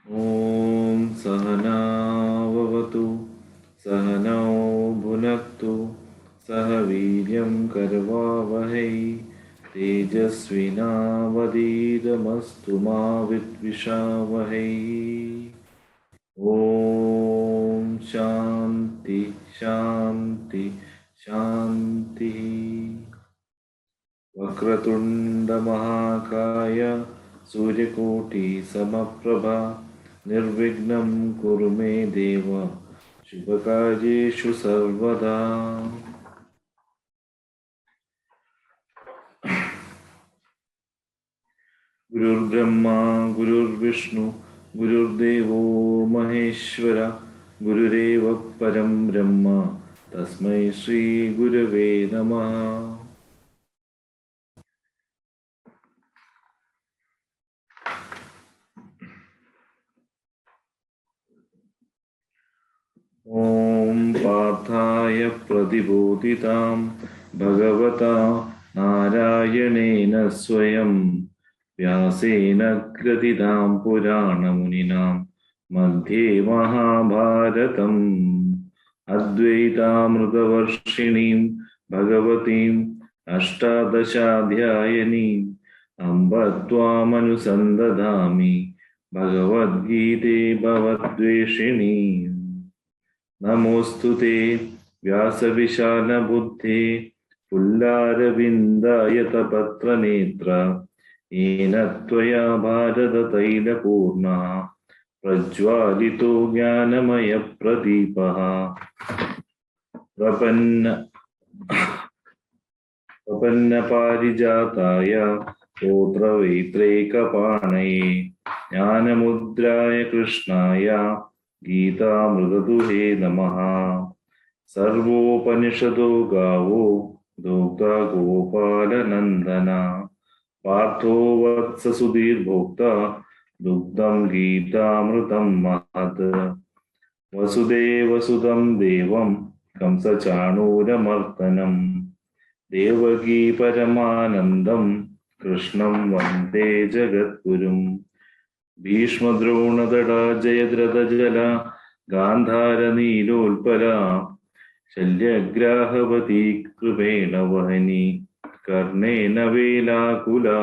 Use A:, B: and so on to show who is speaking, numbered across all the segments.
A: Om Sahana Vavatu Sahanao Bhunaktu Sahaviryam Karvavahai Tejasvinavadidamastu ma Vidvishavahai. Om Shanti Shanti Shanti. Vakratunda Mahakaya Suryakoti Samaprabha Nirvignam Kurume Deva Shubhakajeshu Sarvada. Gurur Brahma, Gurur Vishnu, Gurur Devo Maheshwara, Gurureva Param Brahma, Tasmai Shri Gurave Namaha. Om Parthaya Pradibodhitam Bhagavata Narayanena Swayam Vyasena Kratidam Purana Muninam Madhye Mahabharatam Advaitamritavarshinim Bhagavatim Ashtadashadhyayanim Amba Tvamanusandadhami Bhagavad Gite Bhavadveshinim. Namostute Vyasavishana Buddhe Pullarvindayatapatra Netra Enatvaya Bharata Taila Purna Prajwalito Jnanamaya Pradipaha Prapanna Parijataya Totra Vitreka Panaye Jnanamudraya Krishnaya Gita Mృగదుహే Namaha. Sarvopanishado Gavo Dogda Gopala Nandana Partho Vatsa Sudhir Bhokta Dugdam Gita Mృతం Mahat Vasudeva Sudam Devam Kamsa Chanura Martanam Devaki Paramanandam Krishnam Vande Jagatgurum Bhishma Drona Dada Jayadrata Jala Gandhara Neelolpala Shalyagrahavati Krupena Vahini Karnena Velakula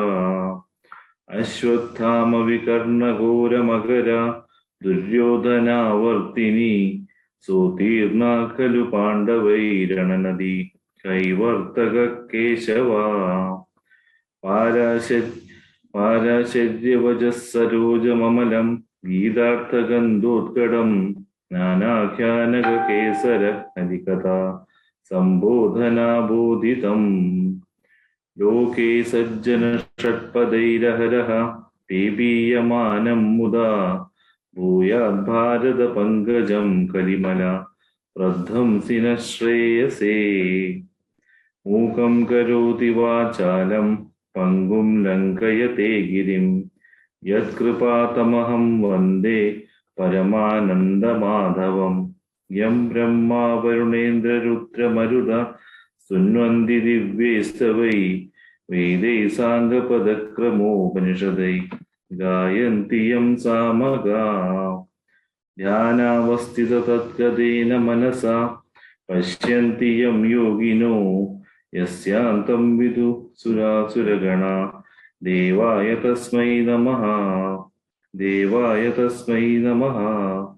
A: Ashwathama Vikarna Ghora Magara Duryodhana Vartini Sotirna Kalu Pandavai Rananadi Kaivartaka Keshava Parashadhyavajasarojamamalam Gidarthagandhotkadam Nanakyanagakesara Adhikata Sambodhana Bodhitam Loke Sajjana Shatpadairaharaha Tebiyamanam Muda Bhuyad Bharata Pankajam Kalimala Pradham Sinashreyase Mukam Karoti Vachalam Pangum Lankayate Girim Yatkripatamaham Vande Paramananda Madhavam Yam Brahma Varunendra Rutra Maruda Sunvandi Divyestavai Vede Sangha Padakramo Upanishadai Gayanti Yam Samaga Dhyana Vastita Tatkadena Manasa Pashyanti Yam Yogino Yasyantam Vidu Surasuragana Devaya Tasmai Namaha Devaya Tasmai Namaha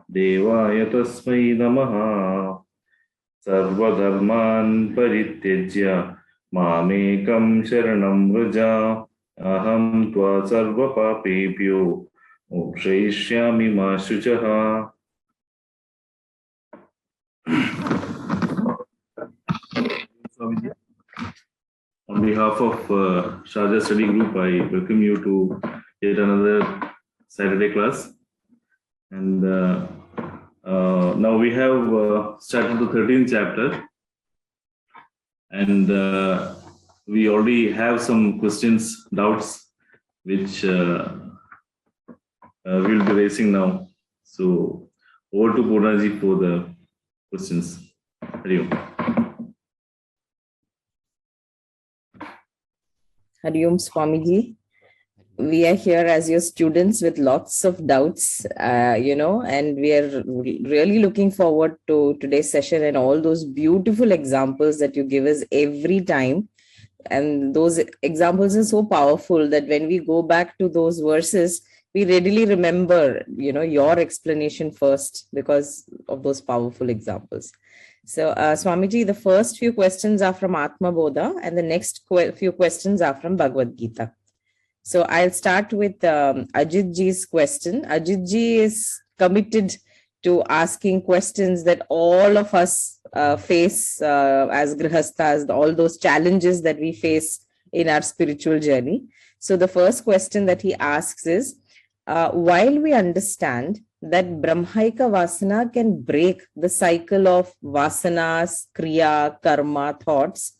A: Devaya Tasmai Namaha Sarvadharman Parityajya Mamekam Sharanam Vraja Aham Tva Sarva Papebhyo Mokshayishyami Ma Shuchaha. On behalf of Sharjah Study Group, I welcome you to yet another Saturday class. And now we have started the 13th chapter. And we already have some questions, doubts, which we'll be raising now. So over to Purnaji for the questions. Hari Om.
B: Hari Om Swamiji. we are here as your students with lots of doubts, and we are really looking forward to today's session and all those beautiful examples that you give us every time. And those examples are so powerful that when we go back to those verses, we readily remember, your explanation first because of those powerful examples. So, Swamiji, the first few questions are from Atma Bodha, and the next few questions are from Bhagavad Gita. So I'll start with Ajit Ji's question. Ajit Ji is committed to asking questions that all of us face as grihasthas, all those challenges that we face in our spiritual journey. So the first question that he asks is, while we understand that Brahmaika Vasana can break the cycle of vasanas, kriya, karma, thoughts,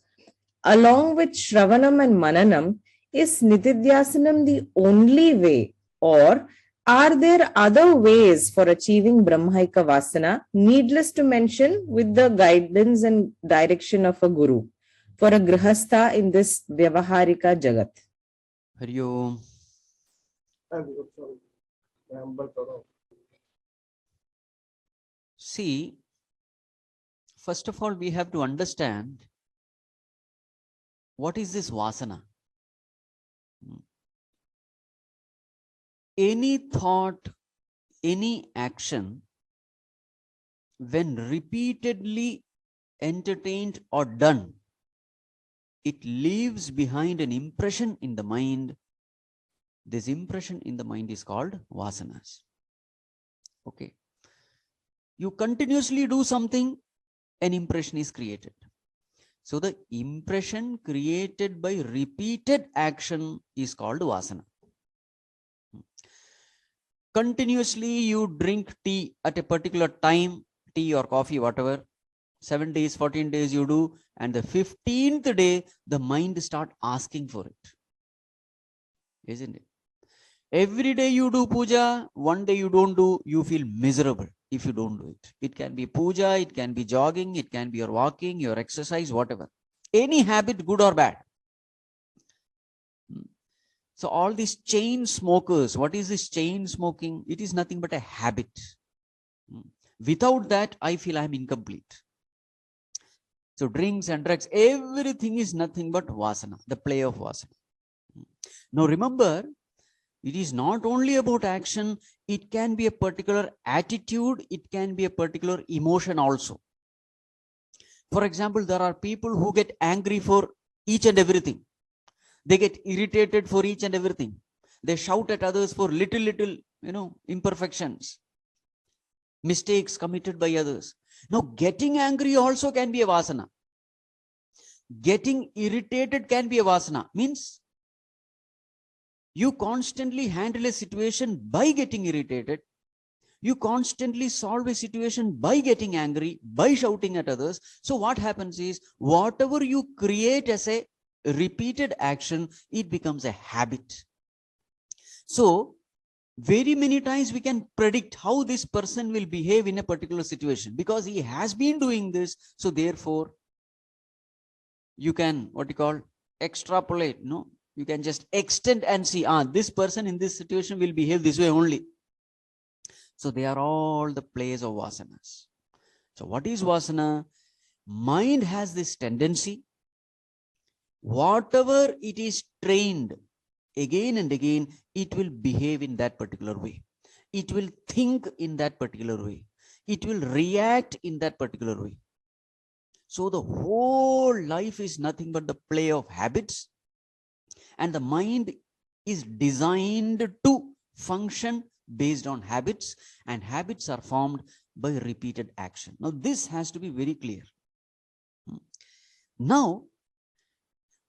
B: along with Shravanam and Mananam, is Nitidhyasanam the only way, or are there other ways for achieving Brahmaika Vasana, needless to mention, with the guidance and direction of a guru, for a grihastha in this Vyavaharika Jagat?
C: Hari Om. See, first of all, we have to understand what is this vasana. Any thought, any action, when repeatedly entertained or done, it leaves behind an impression in the mind. This impression in the mind is called vasanas. Okay. You continuously do something, an impression is created. So the impression created by repeated action is called vasana. Continuously you drink tea at a particular time, tea or coffee, whatever, 7 days, 14 days you do, and the 15th day, the mind start asking for it. Isn't it? Every day you do puja, one day you don't do, you feel miserable if you don't do it. It can be puja, it can be jogging, it can be your walking, your exercise, whatever. Any habit, good or bad. So all these chain smokers, what is this chain smoking? It is nothing but a habit. Without that, I feel I am incomplete. So drinks and drugs, everything is nothing but vasana, the play of vasana. Now remember, it is not only about action, it can be a particular attitude, it can be a particular emotion also. For example, there are people who get angry for each and everything. They get irritated for each and everything. They shout at others for little, imperfections, mistakes committed by others. Now, getting angry also can be a vasana. Getting irritated can be a vasana. Means you constantly handle a situation by getting irritated. You constantly solve a situation by getting angry, by shouting at others. So what happens is, whatever you create as a repeated action, it becomes a habit. So very many times we can predict how this person will behave in a particular situation because he has been doing this. So therefore you can extrapolate. You can just extend and see, this person in this situation will behave this way only. So they are all the plays of vasanas. So what is vasana? Mind has this tendency. Whatever it is trained again and again, it will behave in that particular way. It will think in that particular way. It will react in that particular way. So the whole life is nothing but the play of habits. And the mind is designed to function based on habits, and habits are formed by repeated action. Now this has to be very clear. Now,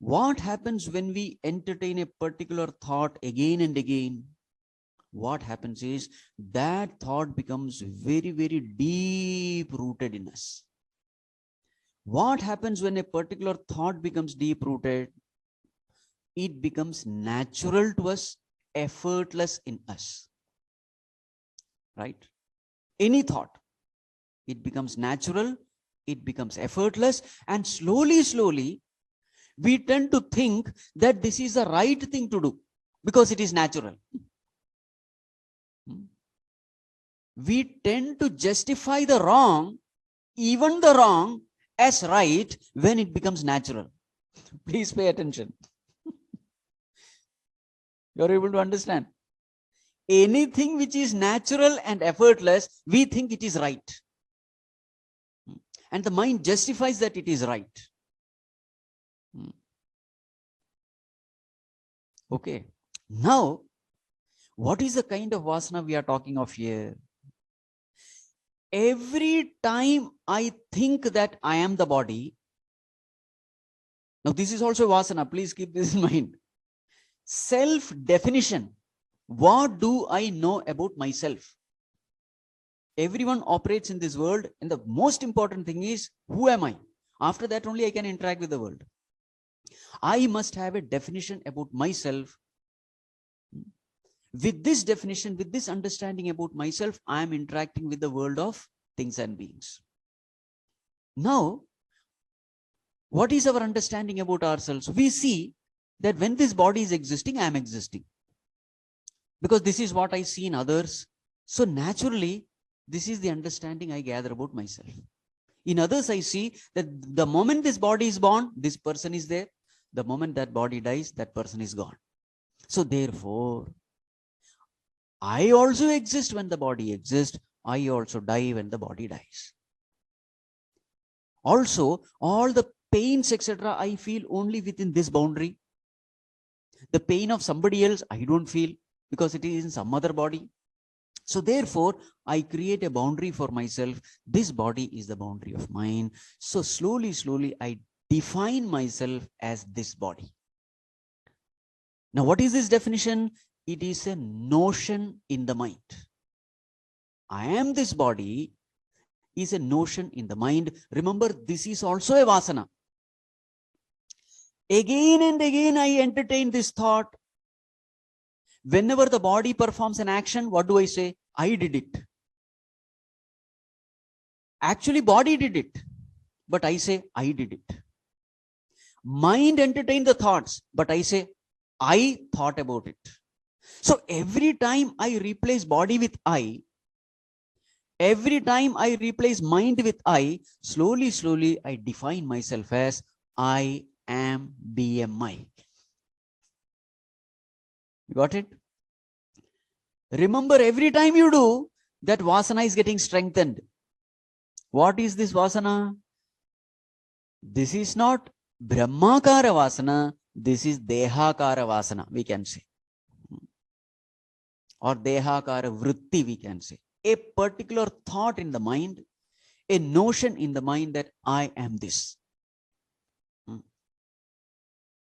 C: what happens when we entertain a particular thought again and again? What happens is that thought becomes very, very deep rooted in us. What happens when a particular thought becomes deep rooted? It becomes natural to us, effortless in us. Right? Any thought, it becomes natural, it becomes effortless, and slowly, we tend to think that this is the right thing to do. because it is natural. We tend to justify the wrong, even the wrong, as right when it becomes natural. Please pay attention. You are able to understand? Anything which is natural and effortless, we think it is right. And the mind justifies that it is right. Okay. Now, what is the kind of vasana we are talking of here? Every time I think that I am the body, now this is also vasana, please keep this in mind. Self-definition. What do I know about myself? Everyone operates in this world, and the most important thing is, who am I? After that only I can interact with the world. I must have a definition about myself. With this definition, with this understanding about myself, I am interacting with the world of things and beings. Now, what is our understanding about ourselves? We see that when this body is existing, I am existing. Because this is what I see in others. So naturally, this is the understanding I gather about myself. In others, I see that the moment this body is born, this person is there. The moment that body dies, that person is gone. So therefore, I also exist when the body exists. I also die when the body dies. Also, all the pains, etc., I feel only within this boundary. The pain of somebody else, I don't feel because it is in some other body. So therefore, I create a boundary for myself. This body is the boundary of mine. So slowly, slowly, I define myself as this body. Now, what is this definition? It is a notion in the mind. I am this body is a notion in the mind. Remember, this is also a vasana. Again and again, I entertain this thought. Whenever the body performs an action, what do I say? I did it. Actually, body did it, but I say, I did it. Mind entertained the thoughts, but I say, I thought about it. So every time I replace body with I, every time I replace mind with I, slowly, slowly, I define myself as I am BMI. You got it? Remember, every time you do, that vasana is getting strengthened. What is this vasana? This is not Brahmakara vasana. This is Dehakara vasana, we can say. Or Dehakara vritti, we can say. A particular thought in the mind, a notion in the mind that I am this.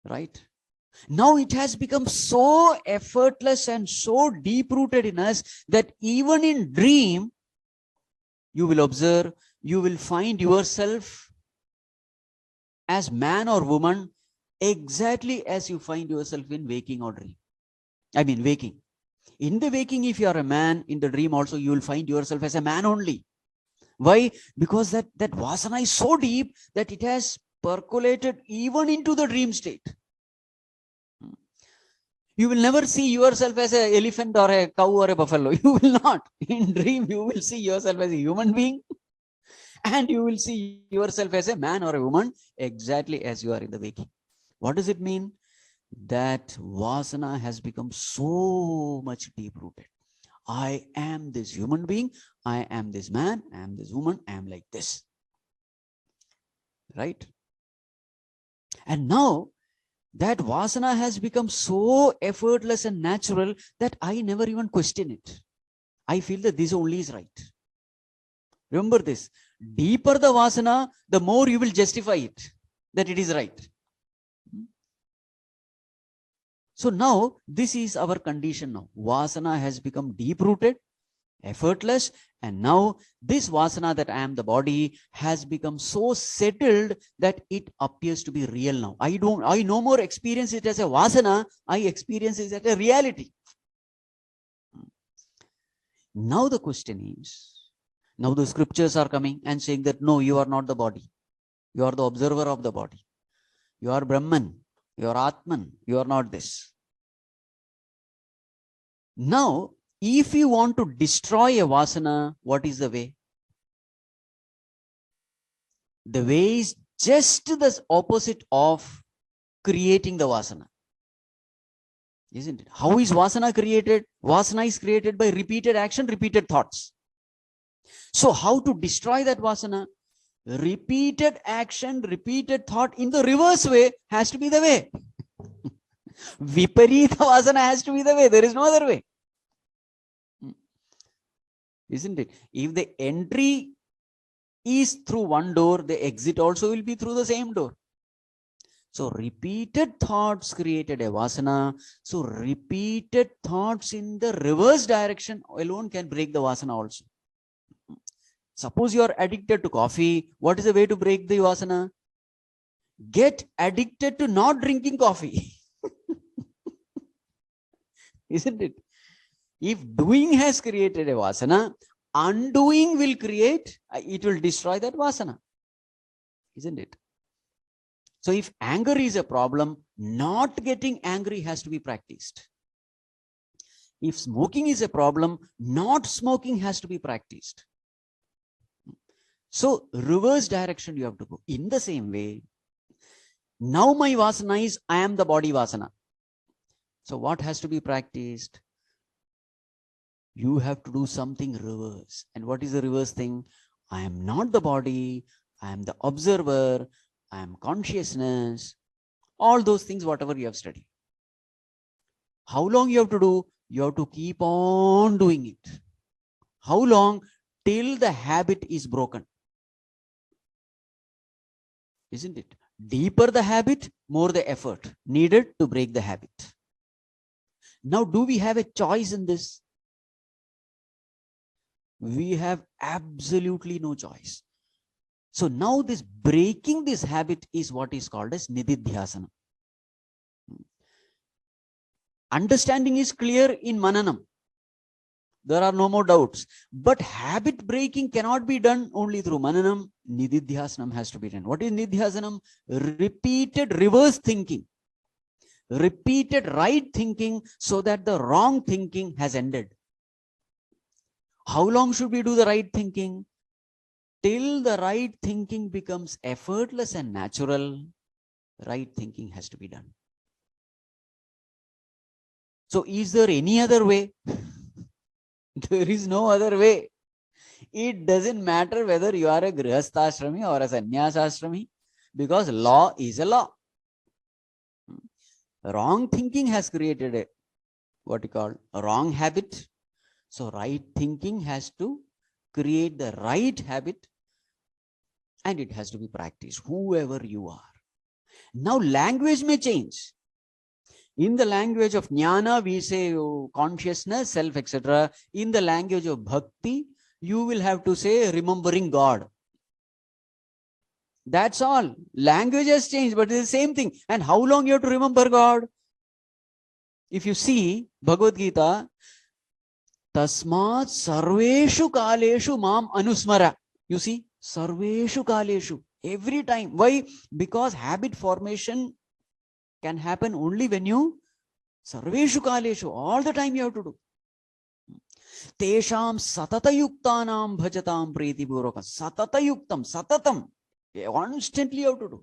C: Right? Now it has become so effortless and so deep-rooted in us that even in dream, you will observe, you will find yourself as man or woman exactly as you find yourself in waking or dream. I mean waking. In the waking, if you are a man, in the dream also, you will find yourself as a man only. Why? Because that vasana is so deep that it has percolated even into the dream state. You will never see yourself as an elephant or a cow or a buffalo. You will not. In dream, you will see yourself as a human being and you will see yourself as a man or a woman exactly as you are in the waking. What does it mean? That vasana has become so much deep-rooted. I am this human being. I am this man. I am this woman. I am like this. Right? And now, that vasana has become so effortless and natural that I never even question it. I feel that this only is right. Remember this. Deeper the vasana, the more you will justify it, that it is right. So now, this is our condition now. Vasana has become deep-rooted, effortless, and now this vasana that I am the body has become so settled that it appears to be real now. I no more experience it as a vasana, I experience it as a reality. Now the question is, now the scriptures are coming and saying that no, you are not the body. You are the observer of the body. You are Brahman. You are Atman. You are not this. Now, if you want to destroy a vasana, what is the way? The way is just the opposite of creating the vasana. Isn't it? How is vasana created? Vasana is created by repeated action, repeated thoughts. So how to destroy that vasana? Repeated action, repeated thought in the reverse way has to be the way. Viparita vasana has to be the way. There is no other way. Isn't it? If the entry is through one door, the exit also will be through the same door. So repeated thoughts created a vasana. So repeated thoughts in the reverse direction alone can break the vasana also. Suppose you are addicted to coffee. What is the way to break the vasana? Get addicted to not drinking coffee. Isn't it? If doing has created a vasana, undoing will create, it will destroy that vasana. Isn't it? So if anger is a problem, not getting angry has to be practiced. If smoking is a problem, not smoking has to be practiced. So reverse direction you have to go. In the same way, now my vasana is, I am the body vasana. So what has to be practiced? You have to do something reverse. And what is the reverse thing? I am not the body. I am the observer. I am consciousness. All those things, whatever you have studied. How long you have to do? You have to keep on doing it. How long? Till the habit is broken. Isn't it? Deeper the habit, more the effort needed to break the habit. Now, do we have a choice in this? We have absolutely no choice. So now this breaking this habit is what is called as nididhyasana. Understanding is clear in mananam. There are no more doubts. But habit breaking cannot be done only through mananam. Nididhyasanam has to be done. What is nididhyasanam? Repeated reverse thinking. Repeated right thinking so that the wrong thinking has ended. How long should we do the right thinking? Till the right thinking becomes effortless and natural, right thinking has to be done. So is there any other way? There is no other way. It doesn't matter whether you are a grihasthashrami or a sannyasashrami, because law is a law. Wrong thinking has created a, what you call, a wrong habit. So right thinking has to create the right habit, and it has to be practiced, whoever you are. Now language may change. In the language of jnana, we say consciousness, self, etc. In the language of bhakti, you will have to say remembering God. That's all. Language has changed, but it's the same thing. And how long you have to remember God? If you see Bhagavad Gita, Tasmat sarveshu kaleshu mam anusmara. You see, sarveshu kaleshu. Every time. Why? Because habit formation can happen only when you sarveshu kaleshu. All the time you have to do. Tesham satata yuktanam bhajatam priti purvaka. Satata yuktam, satatam. Constantly you have to do.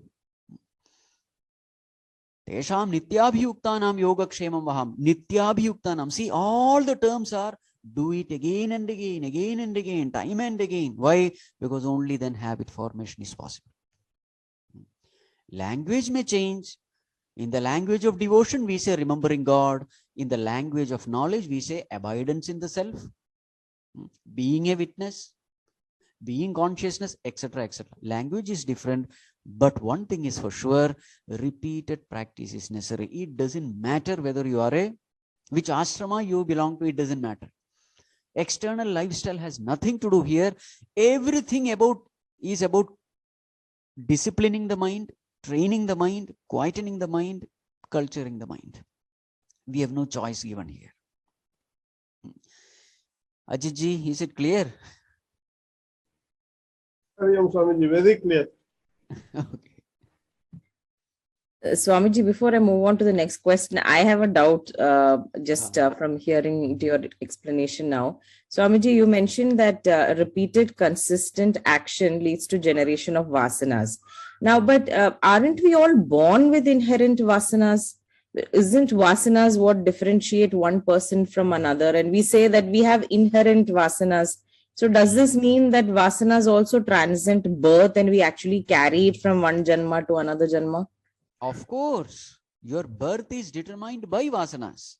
C: Tesham nityabhiyuktanam yogakshemam vaham. Nityabhiyuktanam. See, all the terms are do it again and again, time and again. Why? Because only then habit formation is possible. Language may change. In the language of devotion, we say remembering God. In the language of knowledge, we say abidance in the self, being a witness, being consciousness, etc., etc. Language is different, but one thing is for sure, repeated practice is necessary. It doesn't matter whether you are which ashrama you belong to, it doesn't matter. External lifestyle has nothing to do here. Everything is about disciplining the mind, training the mind, quietening the mind, culturing the mind. We have no choice given here. Ajitji, is it clear?
D: Swamiji, very clear.
C: Okay.
B: Swamiji, before I move on to the next question, I have a doubt from hearing to your explanation now. Swamiji, you mentioned that repeated consistent action leads to generation of vasanas. Now, but aren't we all born with inherent vasanas? Isn't vasanas what differentiate one person from another? And we say that we have inherent vasanas. So does this mean that vasanas also transcend birth and we actually carry it from one janma to another janma?
C: Of course, your birth is determined by vasanas.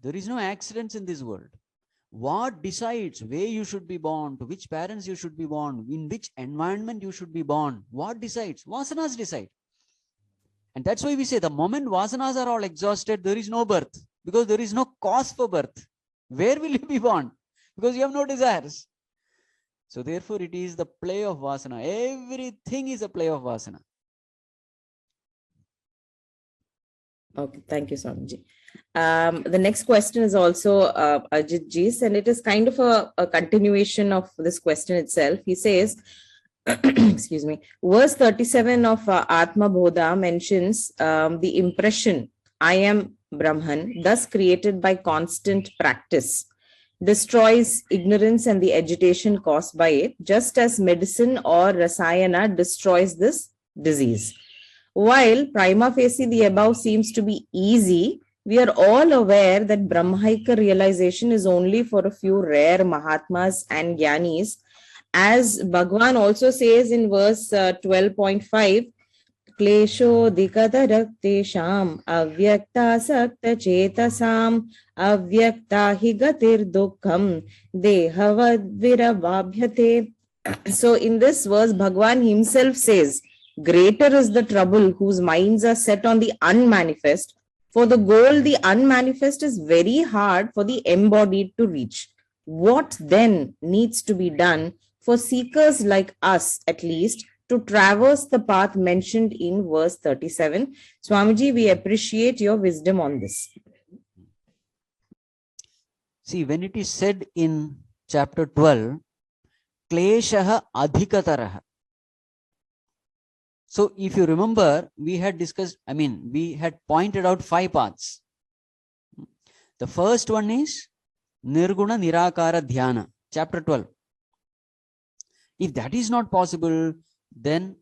C: There is no accidents in this world. What decides where you should be born, to which parents you should be born, in which environment you should be born? What decides? Vasanas decide. And that's why we say the moment vasanas are all exhausted, there is no birth, because there is no cause for birth. Where will you be born? Because you have no desires. So therefore, it is the play of vasana. Everything is a play of vasana.
B: Okay, thank you, Swamiji. The next question is also Ajit Ji's, and it is kind of a continuation of this question itself. He says, excuse me, verse 37 of Atma Bodha mentions the impression, I am Brahman, thus created by constant practice, destroys ignorance and the agitation caused by it, just as medicine or rasayana destroys this disease. While prima facie the above seems to be easy, we are all aware that Brahmaika realization is only for a few rare Mahatmas and Gyanis. As Bhagwan also says in verse 12.5, Klesho dikataraktesham avyakta sakta chetasam avyakta higatir dukkam dehavadvirabhabhyate. So in this verse, Bhagwan himself says, greater is the trouble whose minds are set on the unmanifest. For the goal, the unmanifest is very hard for the embodied to reach. What then needs to be done for seekers like us, at least, to traverse the path mentioned in verse 37? Swamiji, we appreciate your wisdom on this.
C: See, when it is said in chapter 12, Kleshaha adhikataraha. So if you remember, we had discussed, we had pointed out 5 paths. The first one is Nirguna Nirakara Dhyana, chapter 12. If that is not possible, then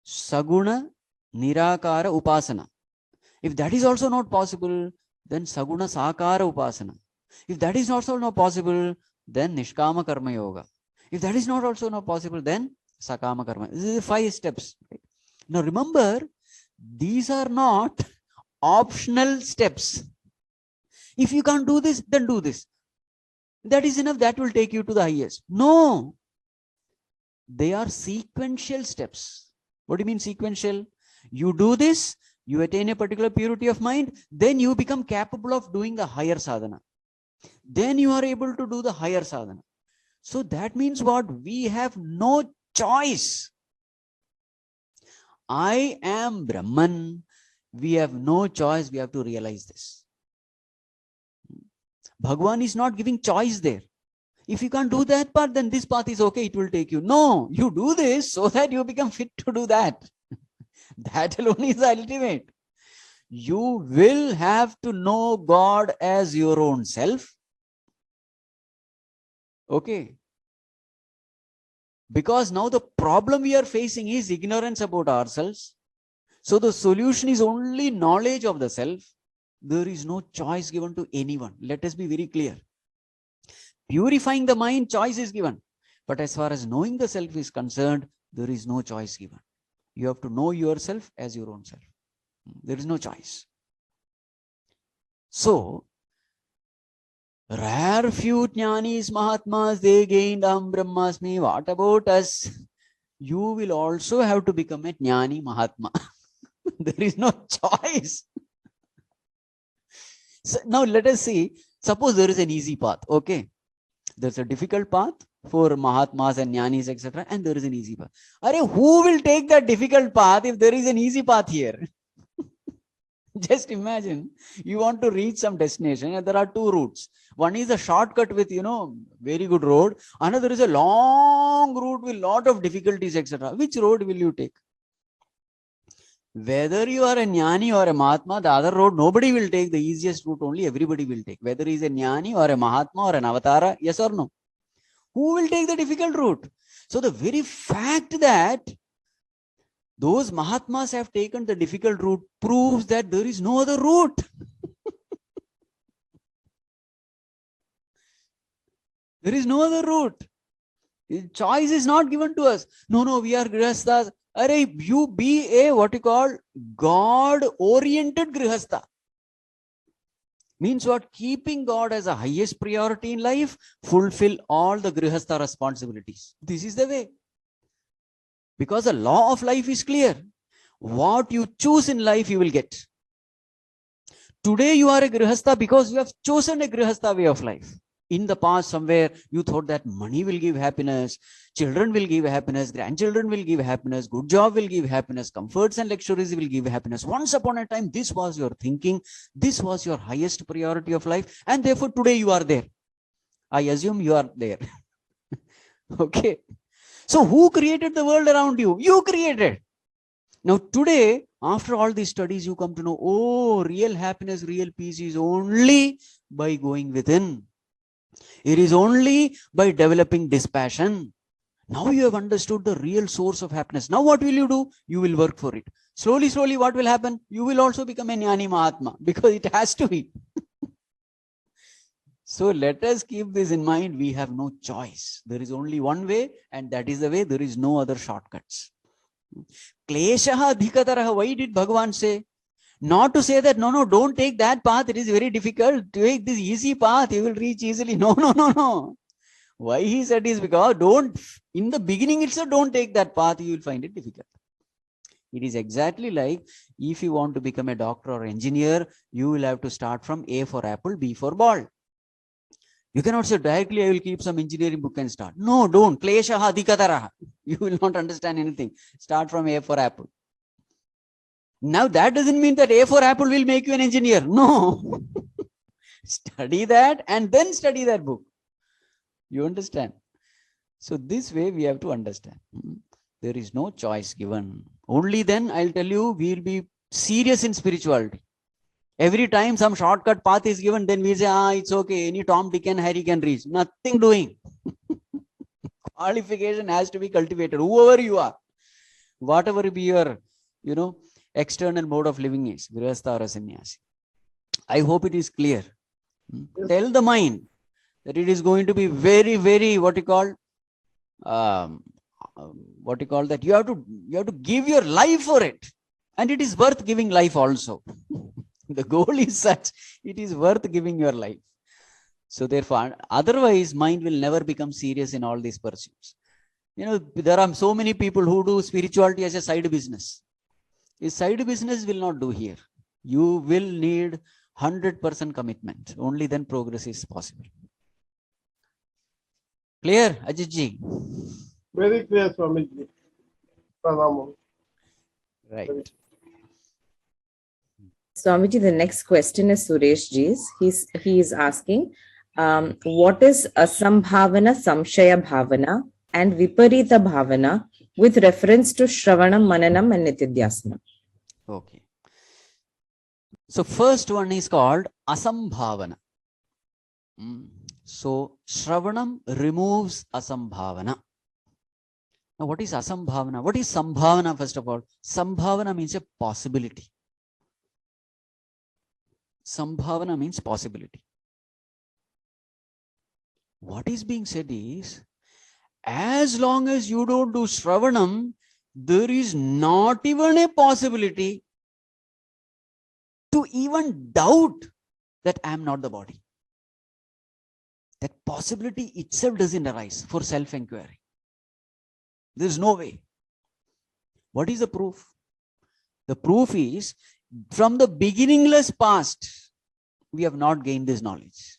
C: Saguna Nirakara Upasana. If that is also not possible, then Saguna Sakara Upasana. If that is also not possible, then Nishkama Karma Yoga. If that is not also not possible, then Sakama Karma. This is 5 steps. Now remember, these are not optional steps. If you can't do this, then do this. That is enough. That will take you to the highest. No. They are sequential steps. What do you mean sequential? You do this, you attain a particular purity of mind, then you become capable of doing the higher sadhana. Then you are able to do the higher sadhana. So that means what? We have no choice. I am Brahman. We have no choice. We have to realize this. Bhagwan is not giving choice there. If you can't do that part, then this path is okay. It will take you. No, you do this so that you become fit to do that. That alone is the ultimate. You will have to know God as your own self. Okay. Because now the problem we are facing is ignorance about ourselves. So the solution is only knowledge of the self. There is no choice given to anyone. Let us be very clear. Purifying the mind, choice is given. But as far as knowing the self is concerned, there is no choice given. You have to know yourself as your own self. There is no choice. So, rare few jnanis, mahatmas, they gained Brahmasmi. What about us? You will also have to become a jnani mahatma. There is no choice. So now let us see. Suppose there is an easy path. Okay. There's a difficult path for mahatmas and jnanis, etc. And there is an easy path. Who will take that difficult path if there is an easy path here? Just imagine, you want to reach some destination and there are 2 routes. One is a shortcut with, very good road. Another is a long route with lot of difficulties, etc. Which road will you take? Whether you are a jnani or a mahatma, the other road, nobody will take the easiest route, only everybody will take. Whether he is a jnani or a mahatma or an avatara, yes or no? Who will take the difficult route? So the very fact that those mahatmas have taken the difficult route proves that there is no other route. There is no other route. Choice is not given to us. No, we are grihasthas. Arey, you be a what you call God-oriented grihastha. Means what? Keeping God as a highest priority in life, fulfill all the grihastha responsibilities. This is the way. Because the law of life is clear. What you choose in life, you will get. Today you are a grihastha because you have chosen a grihastha way of life. In the past, somewhere you thought that money will give happiness, children will give happiness, grandchildren will give happiness, good job will give happiness, comforts and luxuries will give happiness. Once upon a time, this was your thinking, this was your highest priority of life, and therefore today you are there. I assume you are there. Okay. So who created the world around you? You created. Now today, after all these studies, you come to know, oh, real happiness, real peace is only by going within. It is only by developing dispassion. Now you have understood the real source of happiness. Now what will you do? You will work for it. Slowly, what will happen? You will also become a jnani mahatma because it has to be. So let us keep this in mind. We have no choice. There is only one way, and that is the way. There is no other shortcuts. Kleshaha adhikataraha. Why did Bhagavan say? Not to say that, no, don't take that path. It is very difficult. Take this easy path. You will reach easily. No. Why he said is because in the beginning itself, don't take that path. You will find it difficult. It is exactly like if you want to become a doctor or engineer, you will have to start from A for apple, B for ball. You cannot say directly, I will keep some engineering book and start. No, don't. Kleshaha adhikataraha. You will not understand anything. Start from A for apple. Now that doesn't mean that A for apple will make you an engineer. No. Study that and then study that book. You understand? So this way we have to understand. There is no choice given. Only then I'll tell you we will be serious in spirituality. Every time some shortcut path is given, then we say, it's okay. Any Tom, Dick and Harry can reach. Nothing doing. Qualification has to be cultivated. Whoever you are, whatever be your, external mode of living is, grihastha or sannyasi. I hope it is clear. Yes. Tell the mind that it is going to be very, very, that you have to give your life for it. And it is worth giving life also. The goal is such, it is worth giving your life. So therefore, otherwise mind will never become serious in all these pursuits. There are so many people who do spirituality as a side business. A side business will not do here. You will need 100% commitment. Only then progress is possible. Clear, Ajit ji?
D: Very clear, Swamiji.
C: Right.
B: Swamiji, the next question is Suresh ji's. He is asking, what is asambhavana, samshaya bhavana, and viparita bhavana with reference to Shravanam, Mananam, and Nitidhyasana?
C: Okay. So first one is called asambhavana. So Shravanam removes asambhavana. Now what is asambhavana? What is sambhavana first of all? Sambhavana means a possibility. Sambhavana means possibility. What is being said is, as long as you don't do Shravanam, there is not even a possibility to even doubt that I am not the body. That possibility itself doesn't arise for self-inquiry. There is no way. What is the proof? The proof is, from the beginningless past, we have not gained this knowledge.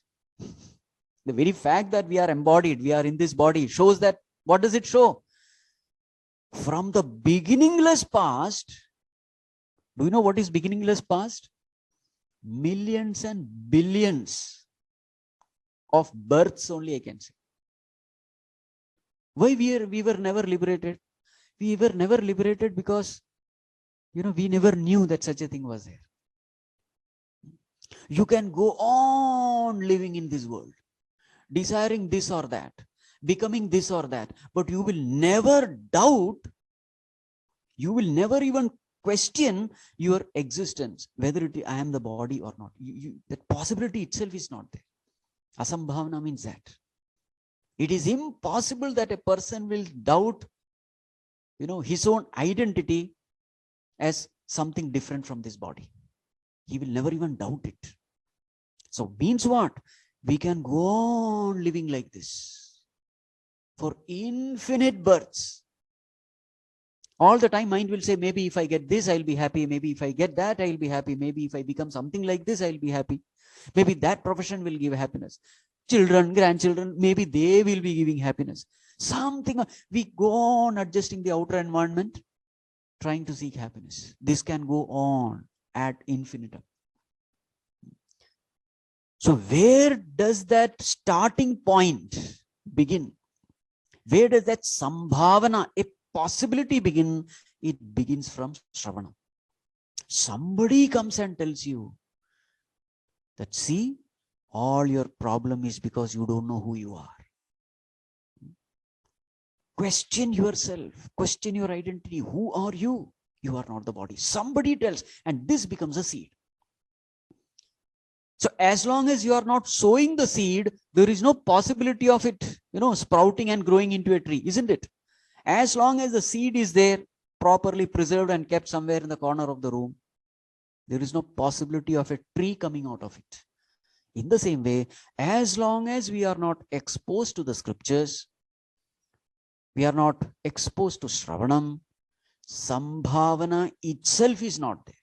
C: The very fact that we are embodied, we are in this body, shows that, what does it show? From the beginningless past, do you know what is beginningless past? Millions and billions of births only I can say. Why we were never liberated? We were never liberated because we never knew that such a thing was there. You can go on living in this world, desiring this or that, becoming this or that, but you will never doubt, you will never even question your existence, whether I am the body or not. That possibility itself is not there. Asambhavana means that. It is impossible that a person will doubt, his own identity as something different from this body. He will never even doubt it. So means what? We can go on living like this for infinite births. All the time mind will say, maybe if I get this, I'll be happy. Maybe if I get that, I'll be happy. Maybe if I become something like this, I'll be happy. Maybe that profession will give happiness. Children, grandchildren, maybe they will be giving happiness. Something, we go on adjusting the outer environment, trying to seek happiness. This can go on ad infinitum. So where does that starting point begin? Where does that sambhavana, a possibility, begin? It begins from Shravana. Somebody comes and tells you that, see, all your problem is because you don't know who you are. Question yourself, question your identity. Who are you? You are not the body. Somebody tells, and this becomes a seed. So as long as you are not sowing the seed, there is no possibility of it, sprouting and growing into a tree, isn't it? As long as the seed is there, properly preserved and kept somewhere in the corner of the room, there is no possibility of a tree coming out of it. In the same way, as long as we are not exposed to the scriptures, we are not exposed to Shravanam, Sambhavana itself is not there.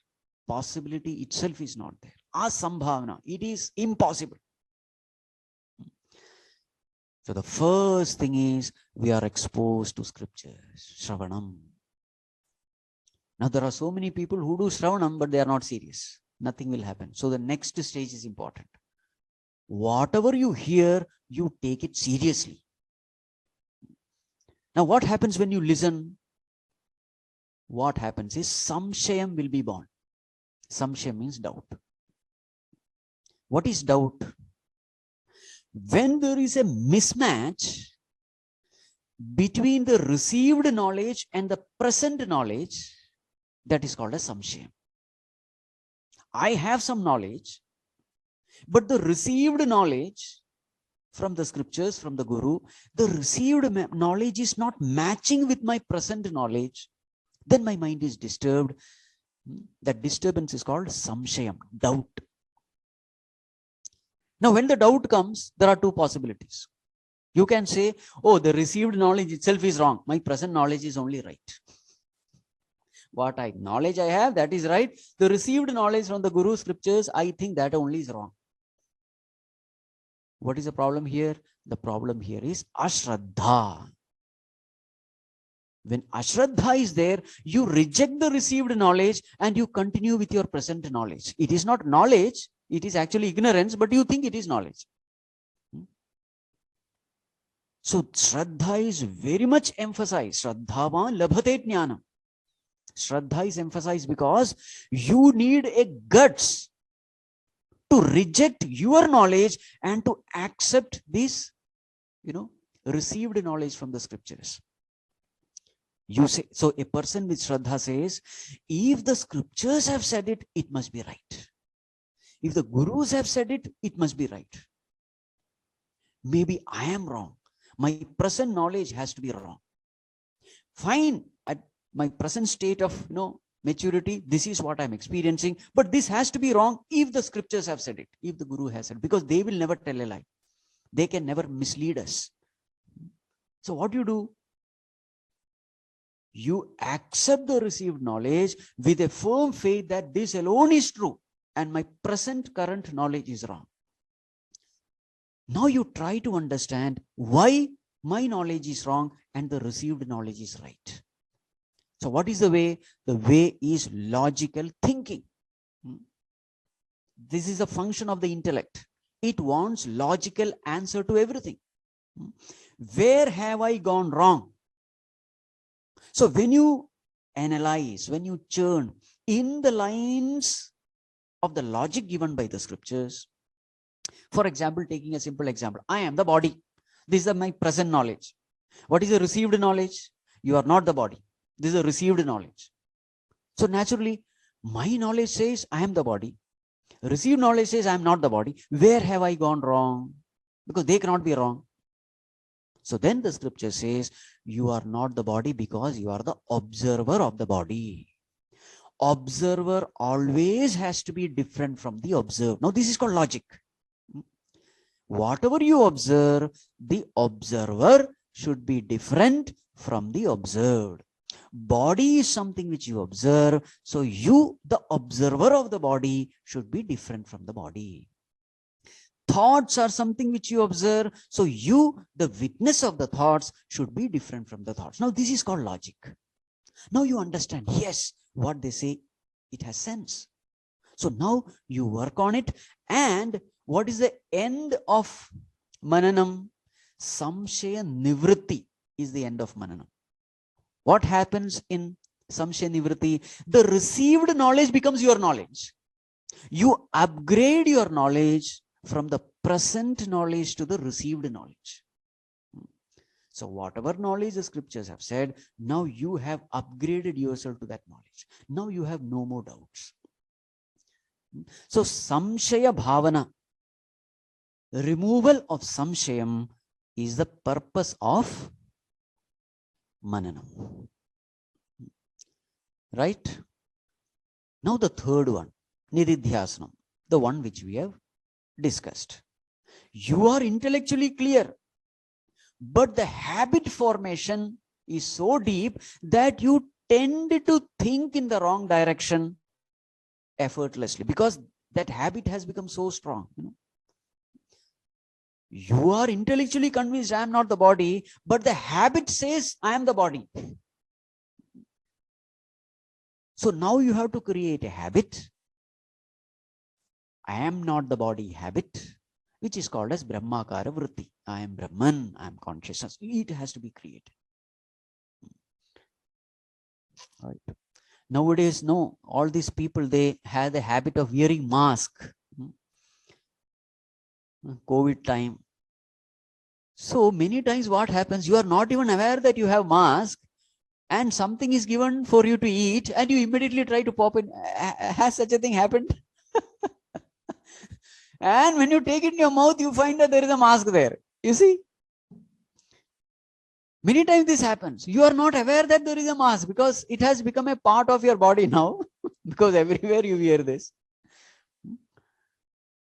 C: Possibility itself is not there. Asambhavana, it is impossible. So the first thing is we are exposed to scriptures, Shravanam. Now there are so many people who do Shravanam, but they are not serious. Nothing will happen. So the next stage is important. Whatever you hear, you take it seriously. Now what happens when you listen? What happens is samshayam will be born. Samshayam means doubt. What is doubt? When there is a mismatch between the received knowledge and the present knowledge, that is called as samshayam. I have some knowledge, but the received knowledge from the scriptures, from the Guru, the received knowledge is not matching with my present knowledge, then my mind is disturbed. That disturbance is called samshayam, doubt. Now, when the doubt comes, there are two possibilities. You can say, oh, the received knowledge itself is wrong. My present knowledge is only right. What knowledge I have, that is right. The received knowledge from the Guru scriptures, I think that only is wrong. What is the problem here? The problem here is ashraddha. When ashraddha is there, you reject the received knowledge and you continue with your present knowledge. It is not knowledge, it is actually ignorance, but you think it is knowledge. So shraddha is very much emphasized. Shraddhavan labhate jnanam. Shraddha is emphasized because you need a guts to reject your knowledge and to accept this, received knowledge from the scriptures. You say, so a person with Shraddha says, if the scriptures have said it, it must be right. If the Gurus have said it, it must be right. Maybe I am wrong. My present knowledge has to be wrong. Fine, at my present state of maturity, this is what I'm experiencing, but this has to be wrong if the scriptures have said it, if the Guru has said it, because they will never tell a lie. They can never mislead us. So what do? You accept the received knowledge with a firm faith that this alone is true and my current knowledge is wrong. Now you try to understand why my knowledge is wrong and the received knowledge is right. So what is the way? The way is logical thinking. This is a function of the intellect. It wants logical answer to everything. Where have I gone wrong? So when you analyze, when you churn in the lines of the logic given by the scriptures. For example, taking a simple example, I am the body. This is my present knowledge. What is the received knowledge? You are not the body. This is a received knowledge. So naturally, my knowledge says I am the body. Received knowledge says I am not the body. Where have I gone wrong? Because they cannot be wrong. So then the scripture says, you are not the body because you are the observer of the body. Observer always has to be different from the observed. Now this is called logic. Whatever you observe, the observer should be different from the observed. Body is something which you observe. So you, the observer of the body, should be different from the body. Thoughts are something which you observe. So you, the witness of the thoughts, should be different from the thoughts. Now this is called logic. Now you understand, yes, what they say, it has sense. So now you work on it. And what is the end of mananam? Samshaya nivritti is the end of mananam. What happens in samshaya nivritti? The received knowledge becomes your knowledge. You upgrade your knowledge from the present knowledge to the received knowledge. So whatever knowledge the scriptures have said, now you have upgraded yourself to that knowledge. Now you have no more doubts. So samshaya bhavana, removal of samshayam, is the purpose of mananam. Right? Now the third one, nididhyasanam, the one which we have discussed. You are intellectually clear, but the habit formation is so deep that you tend to think in the wrong direction effortlessly, because that habit has become so strong. You are intellectually convinced I am not the body, but the habit says I am the body. So now you have to create a habit. I am not the body habit, which is called as Brahmakara Vritti. I am Brahman, I am consciousness. It has to be created. Right. Nowadays, no, all these people, they have the habit of wearing mask. COVID time. So many times what happens, you are not even aware that you have mask, and something is given for you to eat and you immediately try to pop in. Has such a thing happened? And when you take it in your mouth, you find that there is a mask there. You see? Many times this happens. You are not aware that there is a mask because it has become a part of your body now, because everywhere you wear this.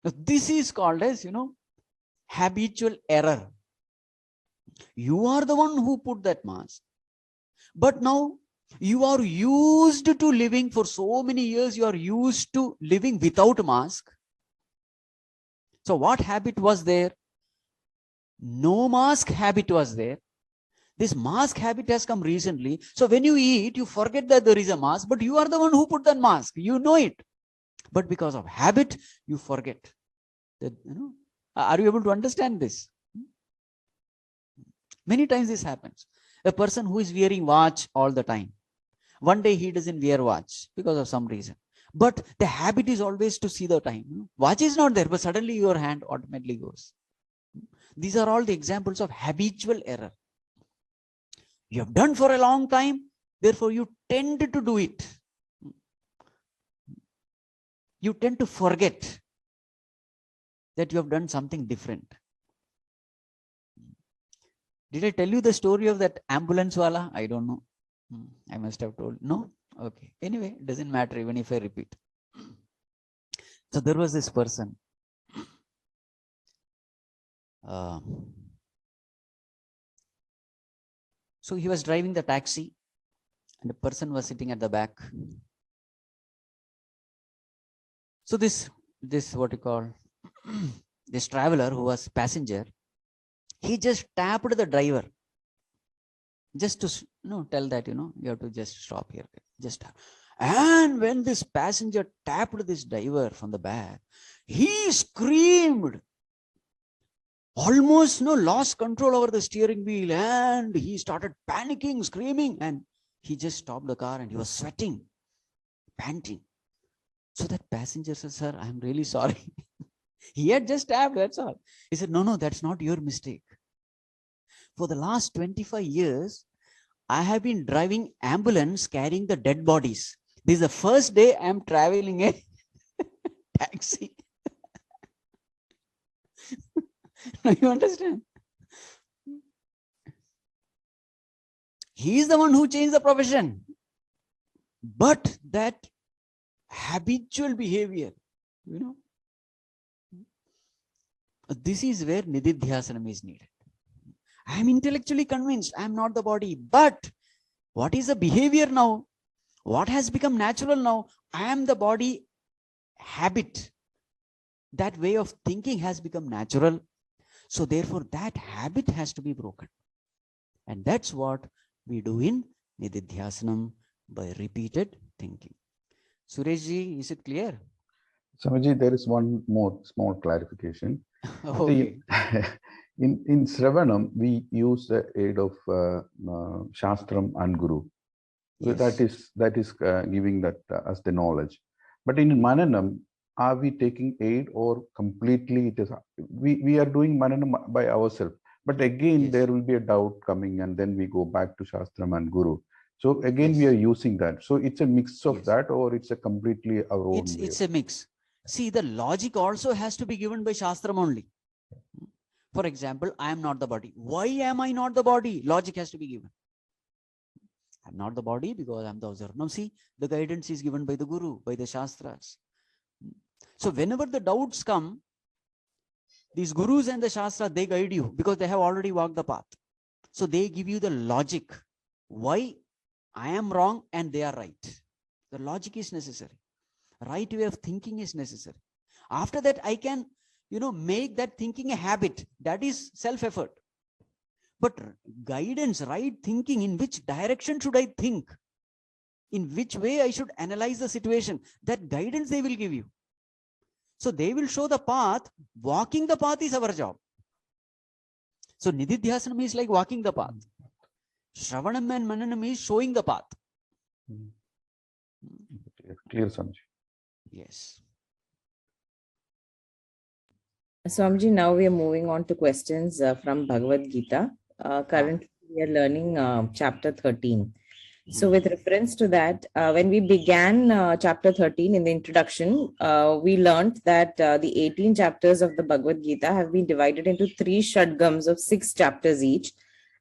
C: This is called as, habitual error. You are the one who put that mask. But now you are used to living for so many years. You are used to living without mask. So what habit was there? No mask habit was there. This mask habit has come recently. So when you eat, you forget that there is a mask, but you are the one who put that mask. You know it. But because of habit, you forget. That, are you able to understand this? Many times this happens. A person who is wearing watch all the time. One day he doesn't wear watch because of some reason. But the habit is always to see the time. Watch is not there, but suddenly your hand automatically goes. These are all the examples of habitual error. You have done for a long time, therefore you tend to do it. You tend to forget that you have done something different. Did I tell you the story of that ambulance wala? I don't know. I must have told. No? Okay. Anyway, it doesn't matter even if I repeat. So there was this person. So he was driving the taxi and the person was sitting at the back. So this what you call, this traveler who was passenger, he just tapped the driver just to tell that, you have to just stop here. Just tap. And when this passenger tapped this driver from the back, he screamed, almost lost control over the steering wheel, and he started panicking, screaming, and He just stopped the car and he was sweating, panting. So that passenger said, sir, I'm really sorry. He had just tapped, that's all. He said, no, that's not your mistake. For the last 25 years, I have been driving ambulance carrying the dead bodies. This is the first day I'm traveling a taxi. Now you understand? He is the one who changed the profession. But that habitual behavior, this is where nididhyasanam is needed. I am intellectually convinced I am not the body, but what is the behavior now? What has become natural now? I am the body. Habit. That way of thinking has become natural. So therefore that habit has to be broken. And that's what we do in nididhyasanam by repeated thinking. Sureshji, is it clear?
E: Swamiji, there is one more small clarification.
C: Okay.
E: In Sravanam, we use the aid of Shastram and Guru.
C: Yes.
E: That is giving that as the knowledge. But in Mananam, are we taking aid or completely it is we are doing Mananam by ourselves? But again,
C: Yes.
E: there will be a doubt coming, and then we go back to Shastram and Guru. So again,
C: Yes.
E: we are using that. So it's a mix of
C: Yes.
E: that, or it's a completely our own.
C: It's a mix. See, the logic also has to be given by Shastram only. For example, I am not the body. Why am I not the body? Logic has to be given. I'm not the body because I'm the observer. Now see, the guidance is given by the Guru, by the Shastras. So whenever the doubts come, these Gurus and the Shastras, they guide you because they have already walked the path. So they give you the logic. Why I am wrong and they are right. The logic is necessary. Right way of thinking is necessary. After that, I can, make that thinking a habit. That is self-effort. But guidance, right thinking, in which direction should I think? In which way I should analyze the situation? That guidance they will give you. So they will show the path. Walking the path is our job. So nididhyasanam is like walking the path. Shravanam and Mananam is showing the path.
E: Clear, Swamiji.
C: Yes.
B: Swamiji, now we are moving on to questions from Bhagavad Gita. Currently, we are learning chapter 13. So with reference to that, when we began chapter 13 in the introduction, we learned that the 18 chapters of the Bhagavad Gita have been divided into 3 shadgams of 6 chapters each.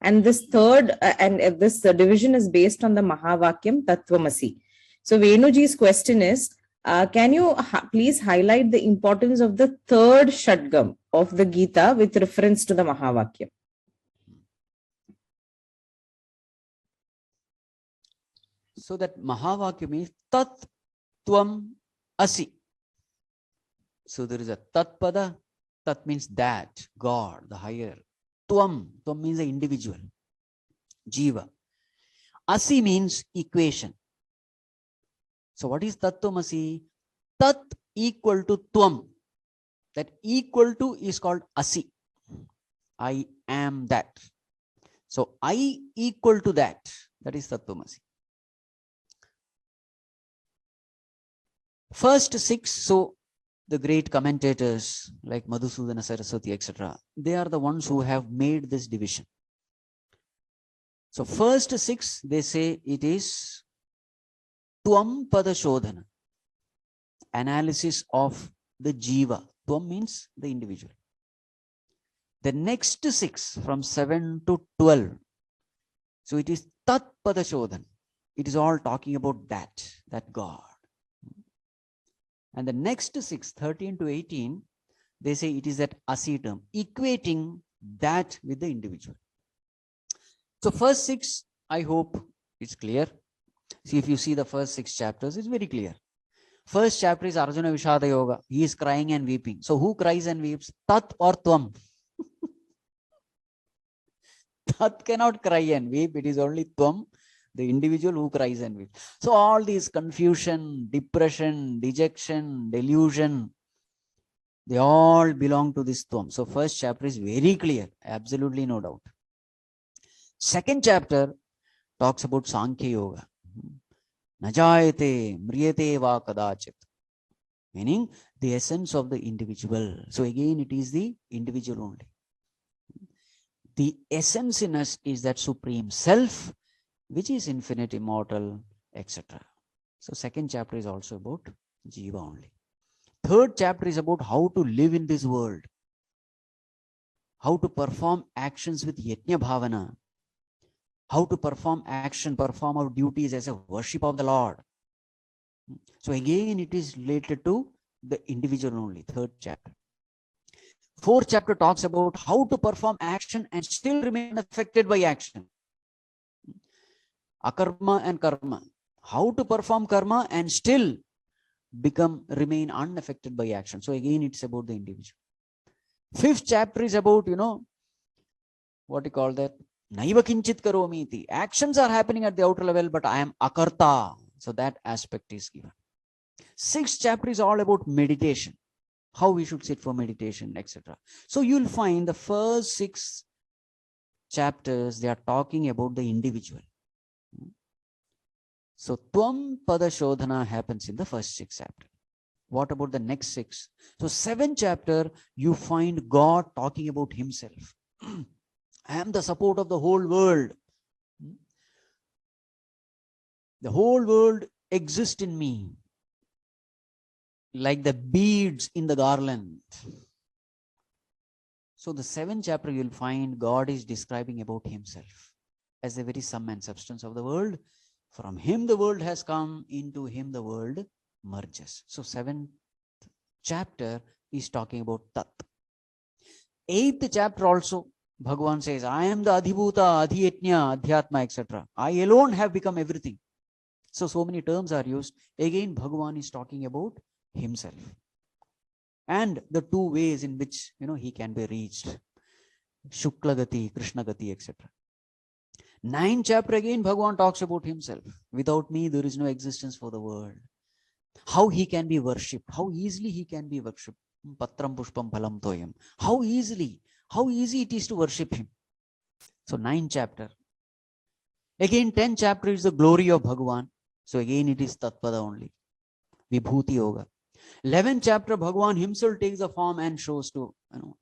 B: And this this division is based on the Mahavakyam Tattvamasi. So Venuji's question is, can you please highlight the importance of the 3rd shadgam of the Gita with reference to the Mahavakyam?
C: So that Mahavakyam is Tat Tvam Asi. So there is a Tat Pada. Tat means that, God, the higher. Tvam means the individual, Jiva. Asi means equation. So what is Tattvam-asi? Tat equal to Tvam. That equal to is called Asi. I am that. So I equal to that. That is Tattvam-asi. First 6, so the great commentators like Madhusudana Saraswati, etc., they are the ones who have made this division. So first 6, they say it is Tvam Pada Shodhana, analysis of the Jiva. Tvam means the individual. The next 6, from 7 to 12, so it is Tat Pada Shodhana. It is all talking about that God. And the next 6, 13 to 18, they say it is that Asi term, equating that with the individual. So first 6, I hope it's clear. See, if you see the first 6 chapters, it's very clear. First chapter is Arjuna Vishada Yoga. He is crying and weeping. So who cries and weeps? Tat or Tvam? Tat cannot cry and weep. It is only Tvam, the individual who cries and weeps. So all these confusion, depression, dejection, delusion, they all belong to this Tvam. So first chapter is very clear. Absolutely no doubt. Second chapter talks about Sankhya Yoga. Najayate mriyate va kadachit. Meaning the essence of the individual. So again, it is the individual only. The essence in us is that supreme self, which is infinite, immortal, etc. So second chapter is also about Jiva only. Third chapter is about how to live in this world. How to perform actions with Yajna Bhavana. How to perform our duties as a worship of the Lord. So again, it is related to the individual only, third chapter. Fourth chapter talks about how to perform action and still remain affected by action. Akarma and karma. How to perform karma and still remain unaffected by action. So again, it's about the individual. Fifth chapter is about, what you call that? Naiva kinchit karomi iti. Actions are happening at the outer level, but I am akarta. So that aspect is given. Sixth chapter is all about meditation. How we should sit for meditation, etc. So you'll find the first 6 chapters, they are talking about the individual. So Tvam Pada Shodhana happens in the first 6 chapters. What about the next 6? So 7th chapter, you find God talking about himself. I am the support of the whole world. The whole world exists in me, like the beads in the garland. So the 7th chapter, you'll find God is describing about himself as the very sum and substance of the world. From him the world has come, into him the world merges. So 7th chapter is talking about Tat. 8th chapter also, Bhagavan says, I am the Adhibhuta, Adhyatnya, Adhyatma, etc. I alone have become everything. So many terms are used. Again, Bhagavan is talking about himself and the 2 ways in which he can be reached, Shukla Gati, Krishna Gati, etc. 9th chapter, again Bhagavan talks about himself. Without me there is no existence for the world. How he can be worshipped, how easily he can be worshipped. Patram pushpam phalam toyam. How easy it is to worship him. So 9th chapter. Again 10th chapter is the glory of Bhagavan. So again it is Tatpada only, Vibhuti Yoga. 11th chapter, Bhagavan himself takes the form and shows to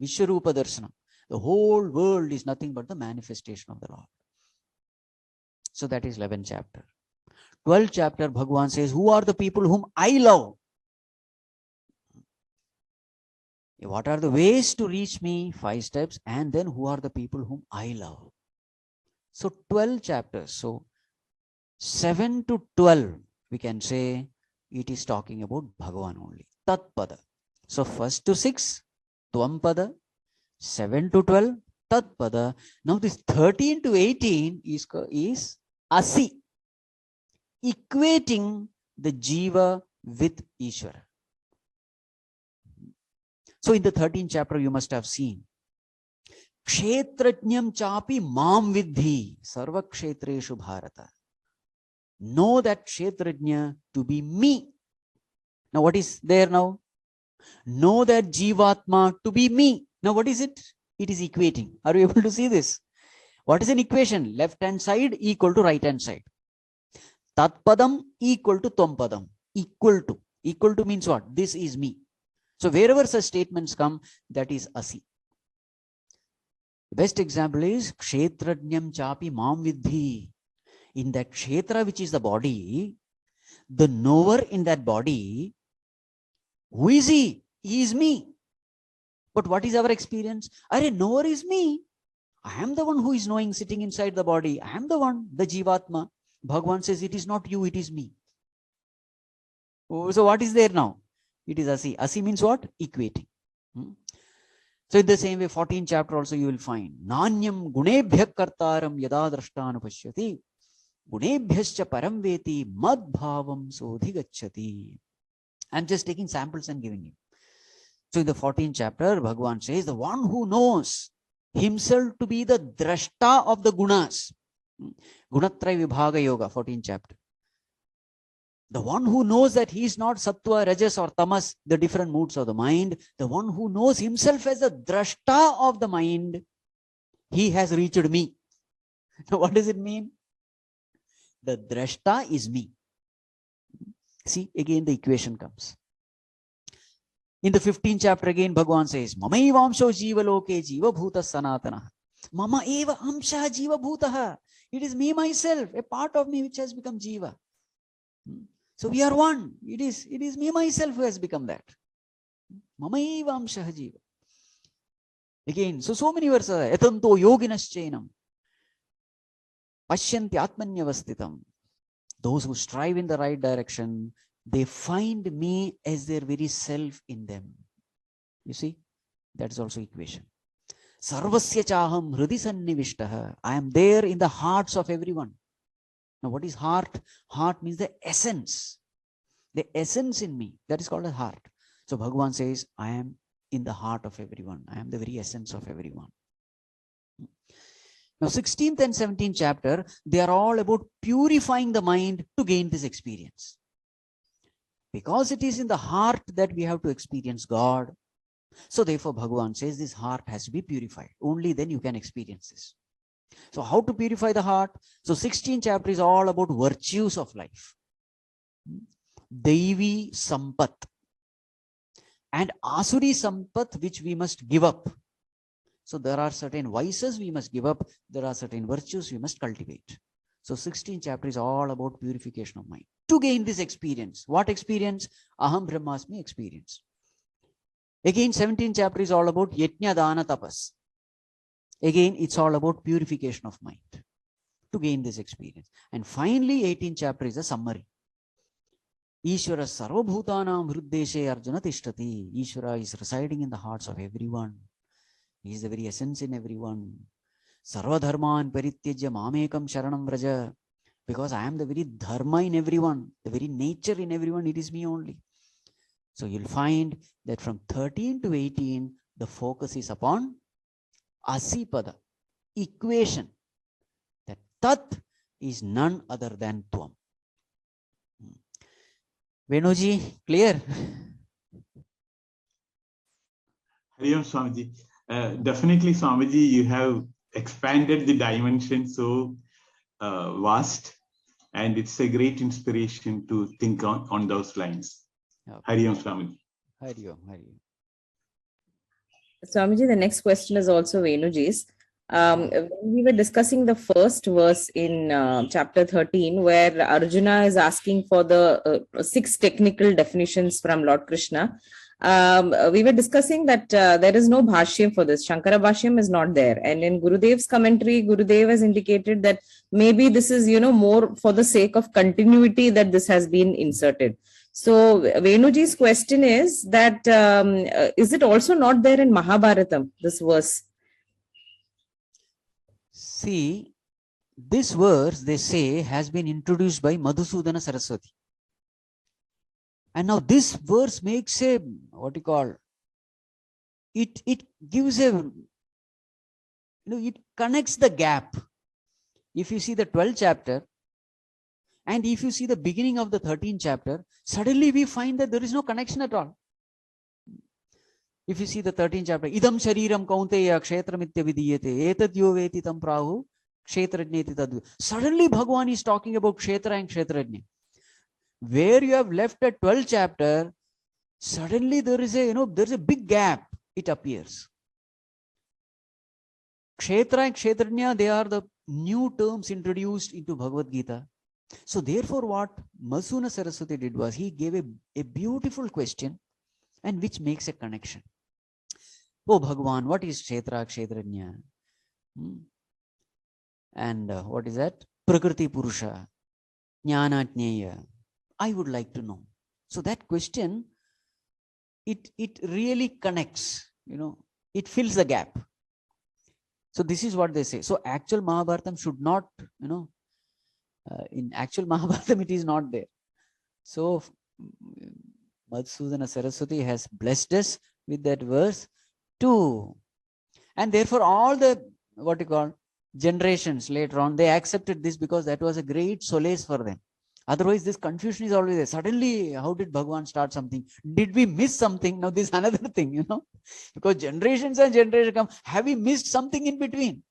C: Vishwarupa Darsana. The whole world is nothing but the manifestation of the Lord. So that is 11th chapter. 12th chapter, Bhagavan says, who are the people whom I love? What are the ways to reach me? 5 steps. And then who are the people whom I love? So 12 chapters. So 7 to 12, we can say it is talking about Bhagavan only. Tatpada. So first to 6, Tvampada. 7 to 12, Tatpada. Now this 13 to 18 is Asi. Equating the Jiva with Ishvara. So in the 13th chapter, you must have seen Kshetrajñam chapi mam vidhi sarva kshetreshu bharata. Know that Kshetrajña to be me. Now what is there now? Know that Jivatma to be me. Now what is it? It is equating. Are you able to see this? What is an equation? Left hand side equal to right hand side. Tatpadam equal to Tvampadam. Equal to. Equal to means what? This is me. So wherever such statements come, that is Asi. The best example is Kshetrajñam chapi mam vidhi. In that Kshetra, which is the body, the knower in that body, who is he? He is me. But what is our experience? Arey, knower is me. I am the one who is knowing, sitting inside the body. I am the one, the Jivatma. Bhagavan says, it is not you, it is me. So what is there now? It is Asi. Asi means what? Equating. So in the same way, 14th chapter also you will find Nanyam gunebhyak kartaram yada drashtanupashyati gunebhyascha param veti mad bhavam sodhigacchati. I'm just taking samples and giving you. So in the 14th chapter, Bhagavan says, the one who knows himself to be the drashta of the gunas. Gunatraya Vibhaga Yoga, 14th chapter. The one who knows that he is not sattva, rajas or tamas, the different moods of the mind, the one who knows himself as the drashta of the mind, he has reached me. Now what does it mean? The drashta is me. See, again the equation comes. In the 15th chapter again, Bhagavan says, Mama eva amsho jiva loke jiva bhuta sanatana. Mama eva amsha jiva bhutaha. It is me myself, a part of me which has become jiva. So we are one. It is me myself who has become that. Mama eva amsha jiva. Again, so many verses. Etanto yoginaschainam. Pashyanti atmanyavastitam. Those who strive in the right direction, they find me as their very self in them. You see, that is also equation. Sarvasya chaham hridi sannivishtaha. I am there in the hearts of everyone. Now, what is heart? Heart means the essence. The essence in me. That is called a heart. So Bhagavan says, I am in the heart of everyone. I am the very essence of everyone. Now, 16th and 17th chapter, they are all about purifying the mind to gain this experience. Because it is in the heart that we have to experience God. So therefore, Bhagavan says this heart has to be purified. Only then you can experience this. So how to purify the heart? So 16th chapter is all about virtues of life. Devi Sampat and Asuri Sampat, which we must give up. So there are certain vices we must give up. There are certain virtues we must cultivate. So 16th chapter is all about purification of mind. To gain this experience. What experience? Aham Brahmasmi experience. Again, 17th chapter is all about Yajna Dana Tapas. Again, it's all about purification of mind. To gain this experience. And finally, 18th chapter is a summary. Ishvara Sarvabhutanam Hruddeshe Arjuna Tishtati. Ishvara is residing in the hearts of everyone. He is the very essence in everyone. Sarva dharman parityajya mamekam sharanam vraja. Because I am the very dharma in everyone, the very nature in everyone, it is me only. So you'll find that from 13 to 18, the focus is upon Asipada, equation. That Tat is none other than Tvam. Venuji, clear?
F: Hari Om Swamiji. Definitely, Swamiji, you have expanded the dimension so vast, and it's a great inspiration to think on those lines.
C: Okay.
F: Hari Om Swamiji.
C: Hari Om, Hari Om.
B: Swamiji, the next question is also Venuji's. When we were discussing the first verse in chapter 13, where Arjuna is asking for the 6 technical definitions from Lord Krishna, we were discussing that there is no bhashyam for this. Shankara bhashyam is not there. And in Gurudev's commentary, Gurudev has indicated that maybe this is, more for the sake of continuity that this has been inserted. So Venuji's question is that, is it also not there in Mahabharatam, this verse?
C: See, this verse, they say, has been introduced by Madhusudana Saraswati. And now this verse makes a, it gives a, it connects the gap. If you see the 12th chapter, and if you see the beginning of the 13th chapter, suddenly we find that there is no connection at all. If you see the 13th chapter, Idam Shariram Kaunteya Kshetramitya Vidiyate, Etad Yoveti Tam Prahu, Kshetrajneti Tadvu. Suddenly Bhagavan is talking about Kshetra and Kshetrajna. Where you have left a 12th chapter, suddenly there is a, there's a big gap, it appears. Kshetra and Kshetrajna, they are the new terms introduced into Bhagavad Gita. So therefore what Madhusudana Saraswati did was, he gave a beautiful question and which makes a connection. Oh Bhagavan, what is Kshetra, Kshetrajna? And what is that? Prakriti Purusha, Jnana Jnaya. I would like to know. So that question, it really connects, it fills the gap. So this is what they say. So actual Mahabharatam should not, in actual Mahabharatam it is not there. So Madhusudana Saraswati has blessed us with that verse too. And therefore all the, generations later on, they accepted this because that was a great solace for them. Otherwise, this confusion is always there. Suddenly, how did Bhagavan start something? Did we miss something? Now, this is another thing, because generations and generations come. Have we missed something in between?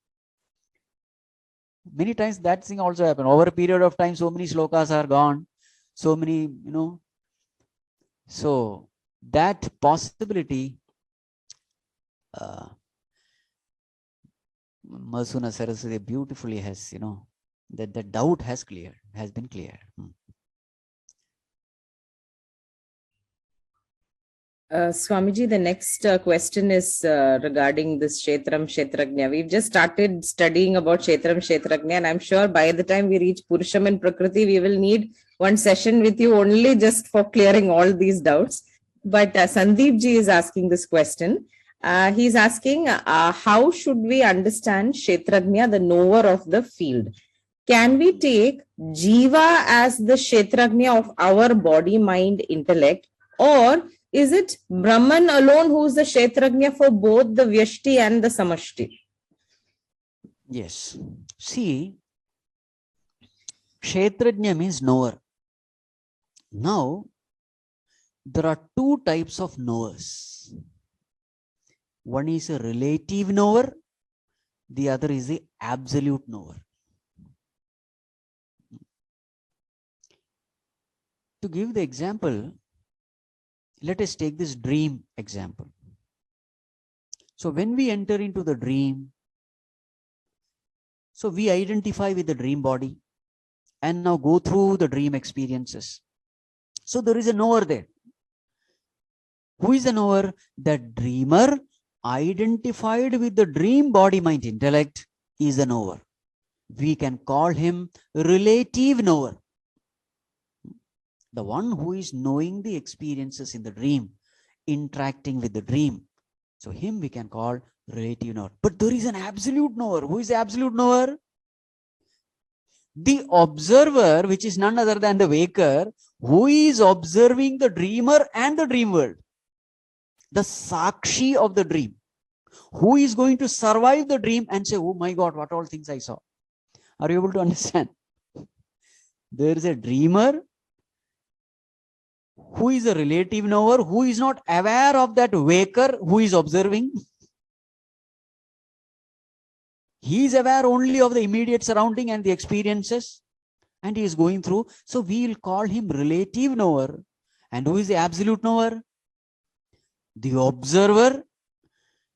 C: Many times that thing also happen. Over a period of time, so many slokas are gone. So many, So that possibility, Masuna Saraswati beautifully has, that the doubt has been cleared.
B: Swamiji, the next question is regarding this Kshetram Kshetrajna. We've just started studying about Kshetram Kshetrajna, and I'm sure by the time we reach Purusham and Prakriti, we will need one session with you only just for clearing all these doubts. But Sandeep ji is asking this question. He's asking, how should we understand Kshetrajna, the knower of the field? Can we take Jiva as the Kshetrajna of our body, mind, intellect, or is it Brahman alone who is the Kshetrajna for both the Vyashti and the Samashti?
C: Yes. See, Kshetrajna means knower. Now, there are two types of knowers. One is a relative knower, the other is the absolute knower. To give the example, let us take this dream example. So when we enter into the dream, so we identify with the dream body and now go through the dream experiences. So there is a knower there. Who is the knower? The dreamer identified with the dream body, mind, intellect is the knower. We can call him relative knower. The one who is knowing the experiences in the dream, interacting with the dream. So him we can call relative knower. But there is an absolute knower. Who is the absolute knower? The observer, which is none other than the waker, who is observing the dreamer and the dream world. The Sakshi of the dream. Who is going to survive the dream and say, oh my God, what all things I saw. Are you able to understand? There is a dreamer who is a relative knower, who is not aware of that waker who is observing. He is aware only of the immediate surrounding and the experiences, and he is going through. So we will call him relative knower. And who is the absolute knower? The observer,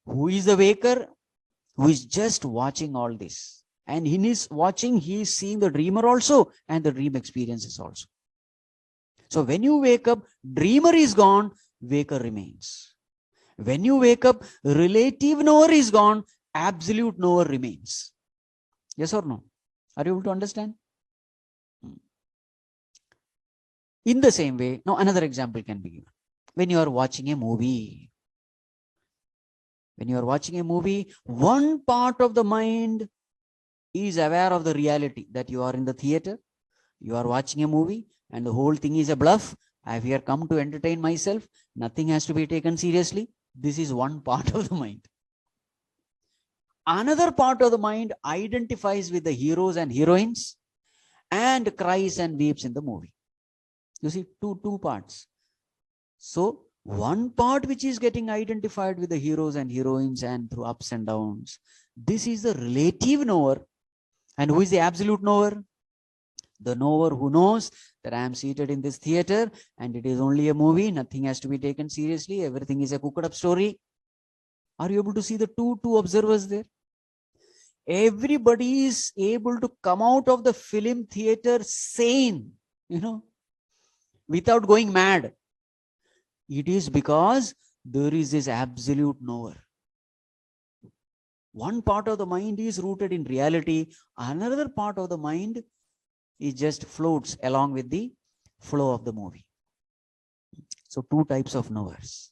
C: who is the waker, who is just watching all this. And in his watching, he is seeing the dreamer also and the dream experiences also. So when you wake up, dreamer is gone, waker remains. When you wake up, relative knower is gone, absolute knower remains. Yes or no? Are you able to understand? In the same way, now another example can be given. When you are watching a movie, one part of the mind is aware of the reality that you are in the theater, you are watching a movie, and the whole thing is a bluff. I have here come to entertain myself. Nothing has to be taken seriously. This is one part of the mind. Another part of the mind identifies with the heroes and heroines and cries and weeps in the movie. You see, two parts. So one part which is getting identified with the heroes and heroines and through ups and downs. This is the relative knower. And who is the absolute knower? The knower who knows that I am seated in this theater and it is only a movie. Nothing has to be taken seriously. Everything is a cooked up story. Are you able to see the two observers there? Everybody is able to come out of the film theater sane, without going mad. It is because there is this absolute knower. One part of the mind is rooted in reality. Another part of the mind is just floats along with the flow of the movie. So two types of knowers.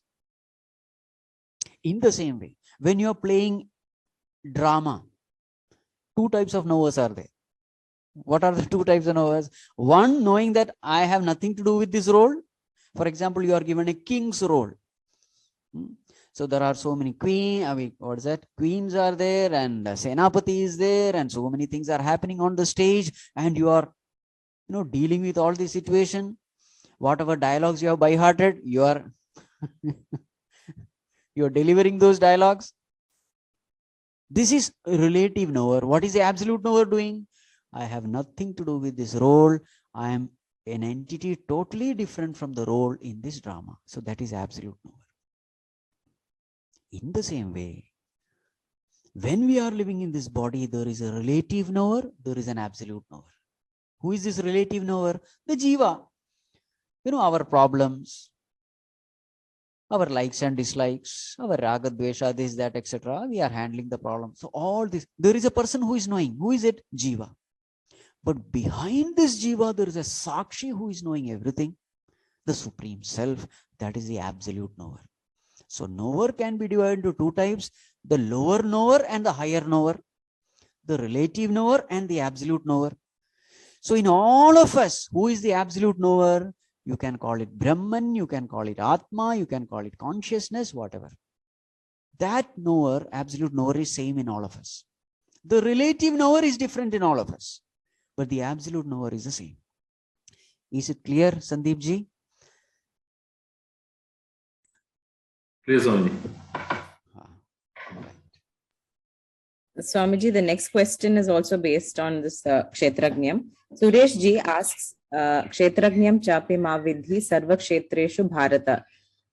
C: In the same way, when you are playing drama, two types of knowers are there. What are the two types of knowers? One, knowing that I have nothing to do with this role. For example, you are given a king's role. So there are so many queens are there, and Senapati is there, and so many things are happening on the stage, and you are, dealing with all this situation. Whatever dialogues you have by hearted, you are delivering those dialogues. This is relative knower. What is the absolute knower doing? I have nothing to do with this role. I am an entity totally different from the role in this drama. So that is absolute knower. In the same way, when we are living in this body, there is a relative knower, there is an absolute knower. Who is this relative knower? The jiva. Our problems, our likes and dislikes, our raga, dvesha, this, that, etc. We are handling the problem. So all this, there is a person who is knowing. Who is it? Jiva. But behind this jiva, there is a sakshi who is knowing everything. The supreme self, that is the absolute knower. So knower can be divided into two types, the lower knower and the higher knower, the relative knower and the absolute knower. So in all of us, who is the absolute knower? You can call it Brahman, you can call it Atma, you can call it consciousness, whatever. That knower, absolute knower, is same in all of us. The relative knower is different in all of us, but the absolute knower is the same. Is it clear, Sandeep ji?
A: Clear, Swamiji.
B: Swamiji, the next question is also based on this Kshetragnyam. Suresh ji asks, Kshetragnyam chapi ma vidhi sarva kshetreshu bharata.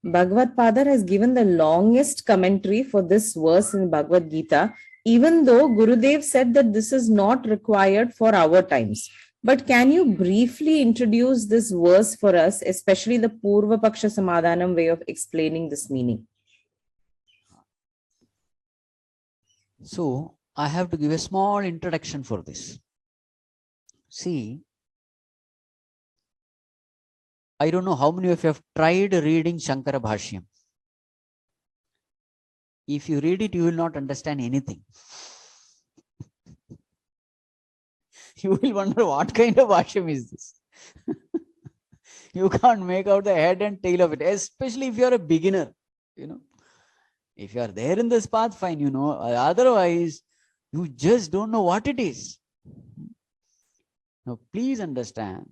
B: Bhagavad Padar has given the longest commentary for this verse in Bhagavad Gita, even though Gurudev said that this is not required for our times. But can you briefly introduce this verse for us, especially the Purva Paksha Samadhanam way of explaining this meaning?
C: So I have to give a small introduction for this. See, I don't know how many of you have tried reading Shankara Bhashyam. If you read it, you will not understand anything. You will wonder what kind of Bhashyam is this. You can't make out the head and tail of it, especially if you are a beginner. If you are there in this path, fine, otherwise you just don't know what it is. Now, please understand,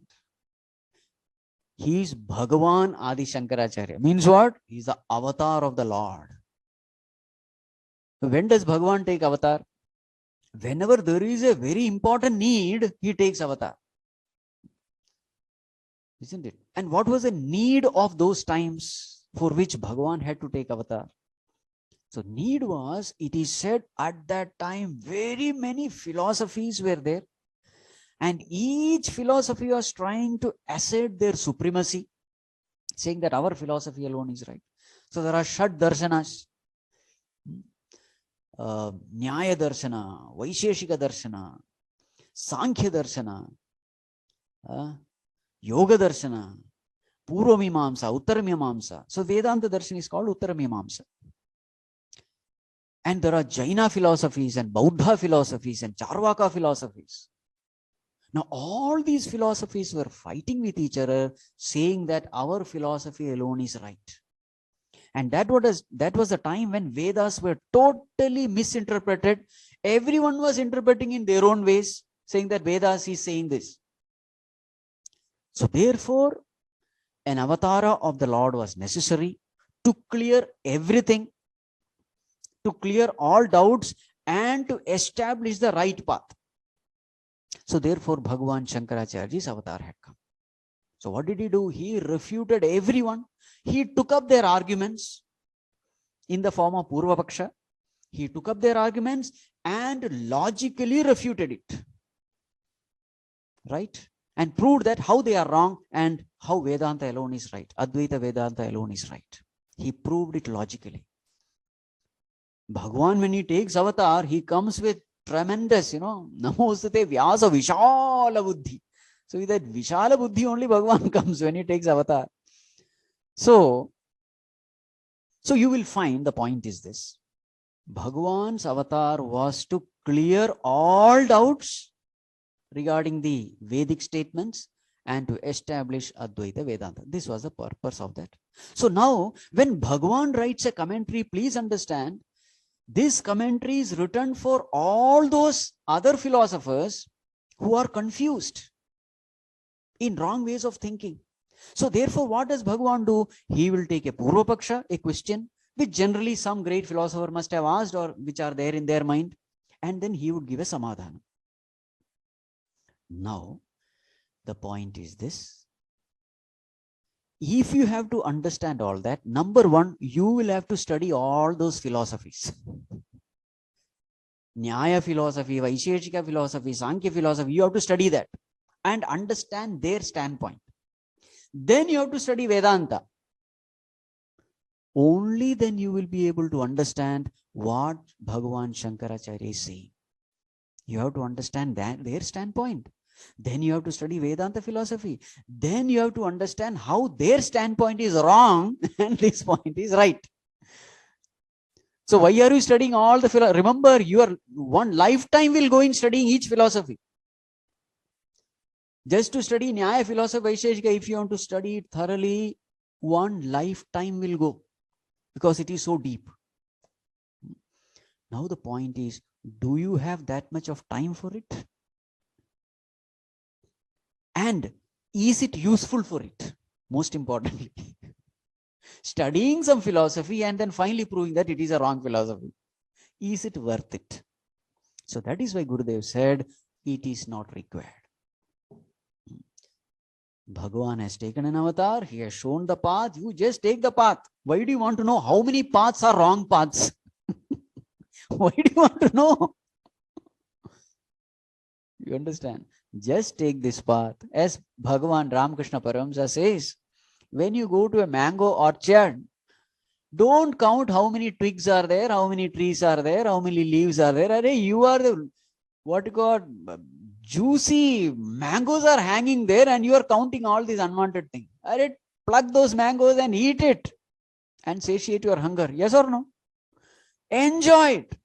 C: he is Bhagavan Adi Shankaracharya. Means what? He is the avatar of the Lord. So when does Bhagavan take avatar? Whenever there is a very important need, he takes avatar. Isn't it? And what was the need of those times for which Bhagavan had to take avatar? So need was, it is said at that time, very many philosophies were there. And each philosophy was trying to assert their supremacy, saying that our philosophy alone is right. So there are Shad Darshanas, Nyaya Darshana, Vaisheshika Darshana, Sankhya Darshana, Yoga Darshana, Purva Mimamsa, Uttara Mimamsa. So Vedanta Darshan is called Uttara Mimamsa. And there are Jaina philosophies and Buddha philosophies and Charvaka philosophies. Now, all these philosophies were fighting with each other, saying that our philosophy alone is right. And that was the time when Vedas were totally misinterpreted. Everyone was interpreting in their own ways, saying that Vedas is saying this. So therefore, an avatara of the Lord was necessary to clear everything, to clear all doubts and to establish the right path. So therefore, Bhagavan Shankaracharya's avatar had come. So what did he do? He refuted everyone. He took up their arguments in the form of Purva Paksha. He took up their arguments and logically refuted it. Right? And proved that how they are wrong and how Vedanta alone is right. Advaita Vedanta alone is right. He proved it logically. Bhagavan, when he takes avatar, he comes with tremendous, Namostate Vyasa Vishala Buddhi. So with that Vishala Buddhi only Bhagavan comes when he takes avatar. So you will find the point is this. Bhagavan's avatar was to clear all doubts regarding the Vedic statements and to establish Advaita Vedanta. This was the purpose of that. So now, when Bhagavan writes a commentary, please understand, this commentary is written for all those other philosophers who are confused in wrong ways of thinking. So therefore, what does Bhagavan do? He will take a Purva Paksha, a question, which generally some great philosopher must have asked or which are there in their mind, and then he would give a Samadhana. Now, the point is this. If you have to understand all that, number one, you will have to study all those philosophies. Nyaya philosophy, Vaisheshika philosophy, Sankhya philosophy, you have to study that and understand their standpoint. Then you have to study Vedanta. Only then you will be able to understand what Bhagavan Shankaracharya is saying. You have to understand that their standpoint. Then you have to study Vedanta philosophy. Then you have to understand how their standpoint is wrong and this point is right. So why are you studying all the philosophy? Remember, your one lifetime will go in studying each philosophy. Just to study Nyaya philosophy, Vaisheshika, if you want to study it thoroughly, one lifetime will go because it is so deep. Now the point is, do you have that much of time for it? And is it useful for it? Most importantly. Studying some philosophy and then finally proving that it is a wrong philosophy. Is it worth it? So that is why Gurudev said, it is not required. Bhagavan has taken an avatar. He has shown the path. You just take the path. Why do you want to know how many paths are wrong paths? Why do you want to know? You understand? Just take this path. As Bhagavan Ramakrishna Paramhamsa says, when you go to a mango orchard, don't count how many twigs are there, how many trees are there, how many leaves are there. You are the, what you call, juicy mangoes are hanging there and you are counting all these unwanted things. Pluck those mangoes and eat it and satiate your hunger. Yes or no? Enjoy it.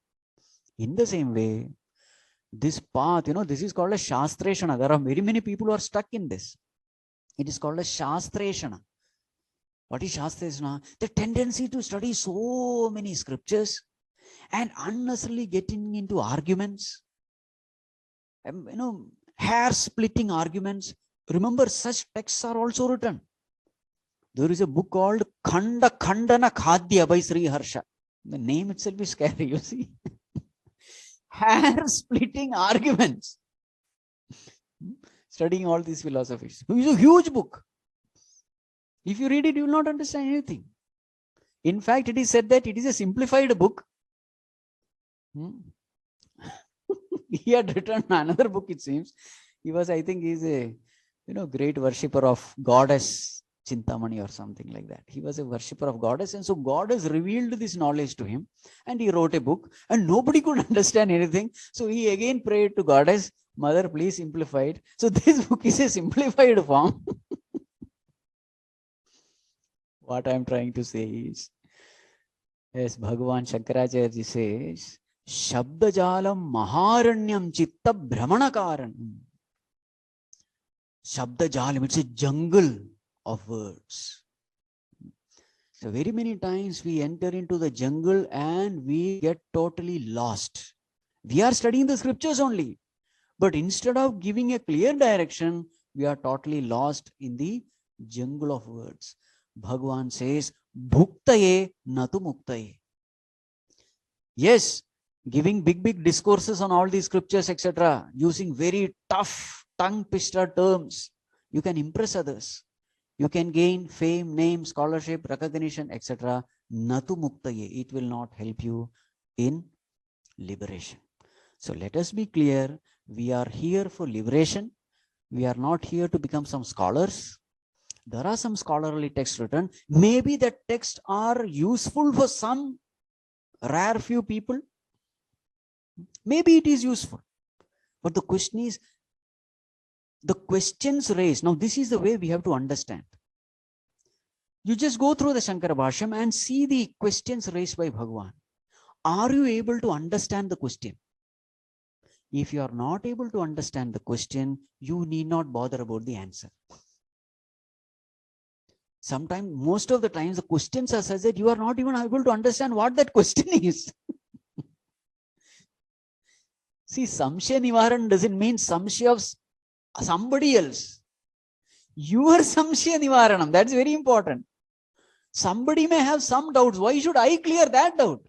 C: In the same way, this path, this is called a Shastreshana. There are very many people who are stuck in this. It is called a Shastreshana. What is Shastreshana? The tendency to study so many scriptures and unnecessarily getting into arguments. Hair-splitting arguments. Remember, such texts are also written. There is a book called Khanda Khandana Khadya by Sri Harsha. The name itself is scary, you see. Hair-splitting arguments. Studying all these philosophies. It is a huge book. If you read it, you will not understand anything. In fact, it is said that it is a simplified book. He had written another book, it seems. He was, I think, he is a great worshipper of goddess Chintamani or something like that. He was a worshipper of goddess, and so God has revealed this knowledge to him, and he wrote a book, and nobody could understand anything. So he again prayed to goddess, Mother, please simplify it. So this book is a simplified form. What I am trying to say is, as Bhagavan Shankaracharya says, Shabdajalam Maharanyam Chitta Brahmanakaranam. Shabdajalam, it's a jungle of words. So very many times we enter into the jungle and we get totally lost. We are studying the scriptures only, but instead of giving a clear direction, we are totally lost in the jungle of words. Bhagavan says, Bhuktaye natu muktaye. Yes, giving big discourses on all these scriptures, etc., using very tough tongue-twister terms, you can impress others. You can gain fame, name, scholarship, recognition, etc. Natu muktaye. It will not help you in liberation. So let us be clear. We are here for liberation. We are not here to become some scholars. There are some scholarly texts written. Maybe the texts are useful for some rare few people. Maybe it is useful. But the question is, the questions raised. Now, this is the way we have to understand. You just go through the Shankara Bhashyam and see the questions raised by Bhagavan. Are you able to understand the question? If you are not able to understand the question, you need not bother about the answer. Sometimes, most of the times, the questions are such that you are not even able to understand what that question is. See, Samshaya Nivaran doesn't mean Samshaya of somebody else. Your Samshaya Nivaranam, that's very important. Somebody may have some doubts. Why should I clear that doubt?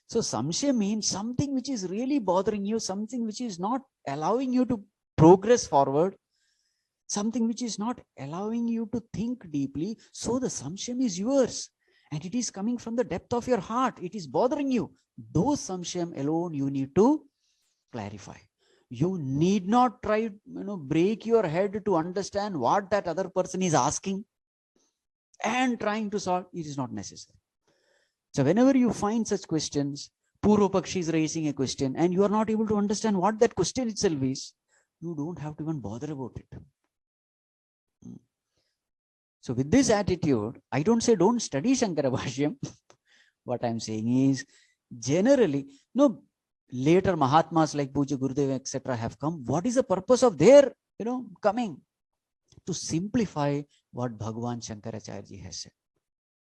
C: So samshaya means something which is really bothering you, something which is not allowing you to progress forward, something which is not allowing you to think deeply. So the samshayam is yours and it is coming from the depth of your heart. It is bothering you. Those samshayam alone you need to clarify. You need not try, break your head to understand what that other person is asking and trying to solve. It is not necessary. So whenever you find such questions, Purva Pakshi is raising a question and you are not able to understand what that question itself is, you don't have to even bother about it. So with this attitude, I don't say don't study Shankara Bhashyam. What I'm saying is, generally, later Mahatmas like Puja Gurudev, etc. have come. What is the purpose of their, coming? To simplify what Bhagavan Shankaracharya has said.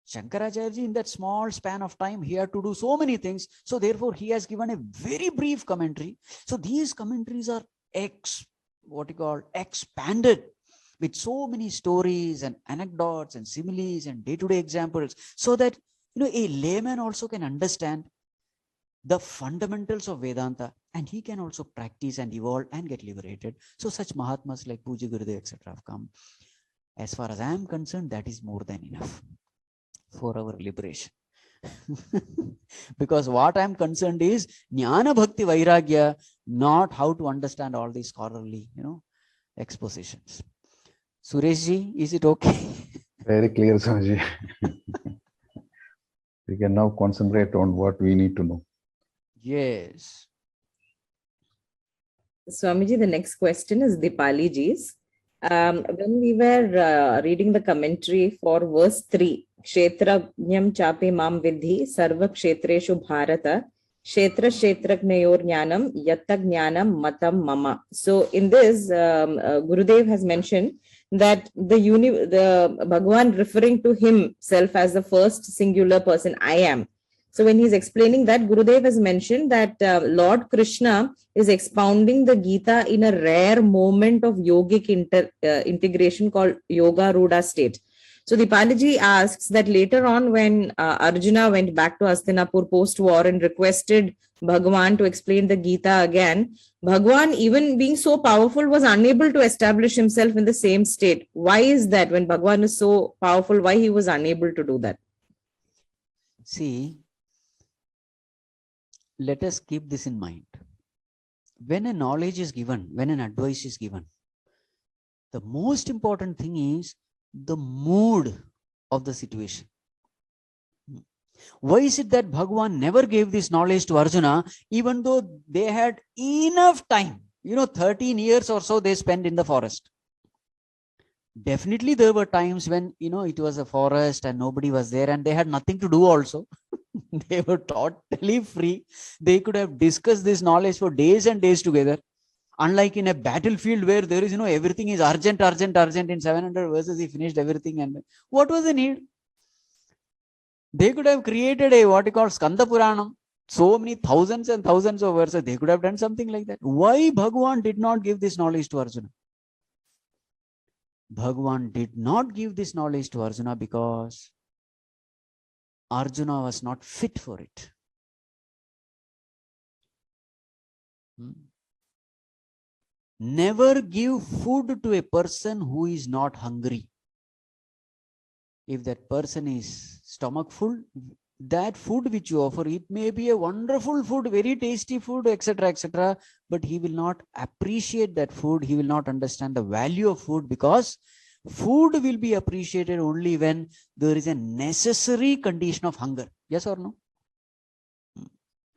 C: Shankaracharya, in that small span of time, he had to do so many things. So therefore, he has given a very brief commentary. So these commentaries are expanded with so many stories and anecdotes and similes and day-to-day examples, so that a layman also can understand the fundamentals of Vedanta, and he can also practice and evolve and get liberated. So such Mahatmas like Puja Gurudev, etc. have come. As far as I am concerned, that is more than enough for our liberation. Because what I am concerned is Jnana Bhakti Vairagya, not how to understand all these scholarly, expositions. Sureshji, is it okay?
E: Very clear, Swamiji. We can now concentrate on what we need to know.
C: Yes.
B: Swamiji, the next question is Dipali ji's. When we were reading the commentary for verse 3, Kshetrajnam chapi mam vidhi sarva kshetreshu bharata kshetra kshetrajnayor jnanam yatta jnanam matam mama. So in this, Gurudev has mentioned that the Bhagavan referring to himself as the first singular person, I am. So when he's explaining that, Gurudev has mentioned that Lord Krishna is expounding the Gita in a rare moment of yogic integration called Yoga Ruda state. So Dipaliji asks that later on, when Arjuna went back to Hastinapur post-war and requested Bhagavan to explain the Gita again, Bhagavan, even being so powerful, was unable to establish himself in the same state. Why is that? When Bhagavan is so powerful, why he was unable to do that?
C: See, let us keep this in mind. When a knowledge is given, when an advice is given, the most important thing is the mood of the situation. Why is it that Bhagavan never gave this knowledge to Arjuna, even though they had enough time? 13 years or so they spent in the forest. Definitely there were times when, it was a forest and nobody was there and they had nothing to do also. They were totally free. They could have discussed this knowledge for days and days together. Unlike in a battlefield where there is, everything is urgent. In 700 verses, he finished everything. And what was the need? They could have created a what you call Skanda Puranam. So many thousands and thousands of verses. They could have done something like that. Why Bhagavan did not give this knowledge to Arjuna? Bhagavan did not give this knowledge to Arjuna because Arjuna was not fit for it. Never give food to a person who is not hungry. If that person is stomach full, that food which you offer, it may be a wonderful food, very tasty food, etc., but he will not appreciate that food. He will not understand the value of food, because food will be appreciated only when there is a necessary condition of hunger. Yes or no?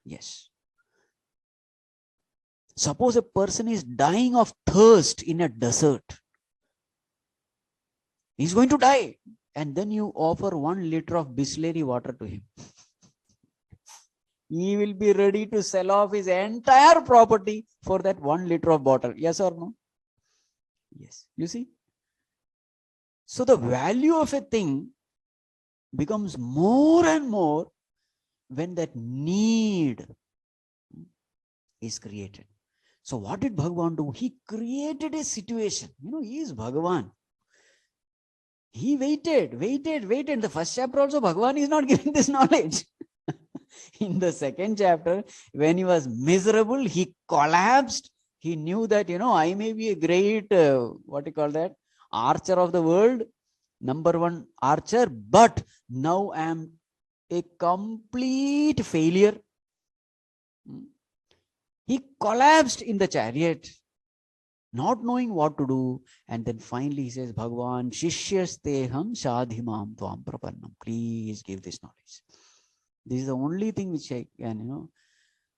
C: Yes. Suppose a person is dying of thirst in a desert. He's going to die. And then you offer 1 liter of Bisleri water to him. He will be ready to sell off his entire property for that 1 liter of water. Yes or no? Yes. You see? So the value of a thing becomes more and more when that need is created. So what did Bhagavan do? He created a situation. He is Bhagavan. He waited. The first chapter also, Bhagavan is not giving this knowledge. In the second chapter, when he was miserable, he collapsed. He knew that, I may be a great, what do you call that? Archer of the world, #1 archer, but now I am a complete failure. He collapsed in the chariot, not knowing what to do. And then finally he says, Bhagavan, Shishyasteham Shadhimam Tvam Prapannam. Please give this knowledge. This is the only thing which I can,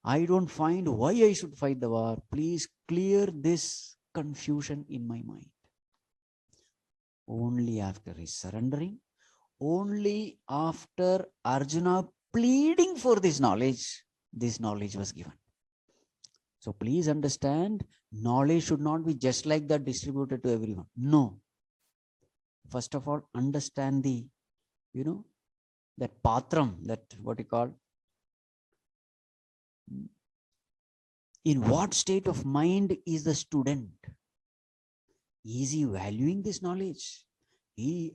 C: I don't find why I should fight the war. Please clear this confusion in my mind. Only after his surrendering, only after Arjuna pleading for this knowledge was given. So please understand, knowledge should not be just like that distributed to everyone. No. First of all, understand the, that patram, that what you call, in what state of mind is the student? Is he valuing this knowledge?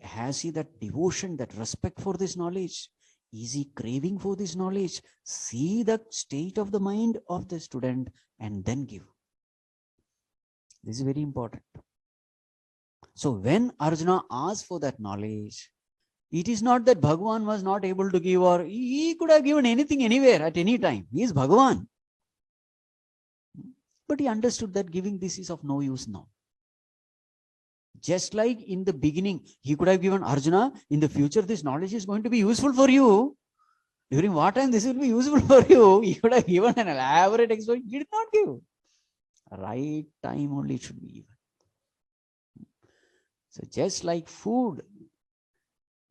C: Has he that devotion, that respect for this knowledge? Is he craving for this knowledge? See the state of the mind of the student and then give. This is very important. So when Arjuna asked for that knowledge, it is not that Bhagavan was not able to give, or he could have given anything anywhere at any time. He is Bhagavan. But he understood that giving this is of no use now. Just like in the beginning, he could have given Arjuna, in the future, this knowledge is going to be useful for you. During what time this will be useful for you? He could have given an elaborate explanation. He did not give. Right time only it should be given. So just like food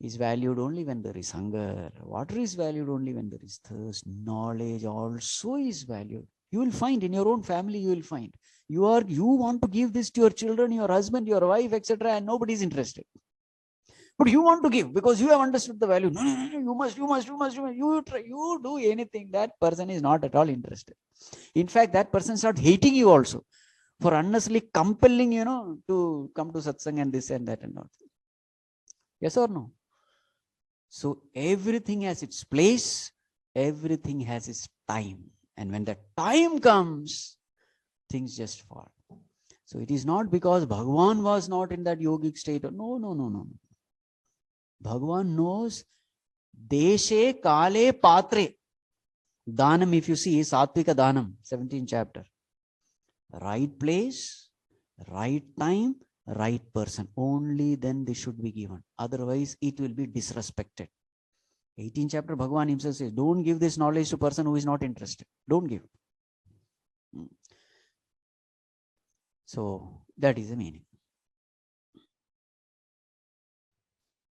C: is valued only when there is hunger, water is valued only when there is thirst, knowledge also is valued. You will find in your own family, you will find. You want to give this to your children, your husband, your wife, etc., and nobody is interested. But you want to give because you have understood the value. No, you must. You do anything. That person is not at all interested. In fact, that person starts hating you also for unnecessarily compelling, to come to satsang and this and that and all. Yes or no? So everything has its place. Everything has its time. And when the time comes, things just fall. So it is not because Bhagavan was not in that yogic state. No. Bhagavan knows deshe kale patre. Dhanam, if you see, Sattvika Dhanam, 17th chapter. Right place, right time, right person. Only then this should be given. Otherwise, it will be disrespected. 18th chapter, Bhagavan himself says, don't give this knowledge to a person who is not interested. Don't give. So that is the meaning.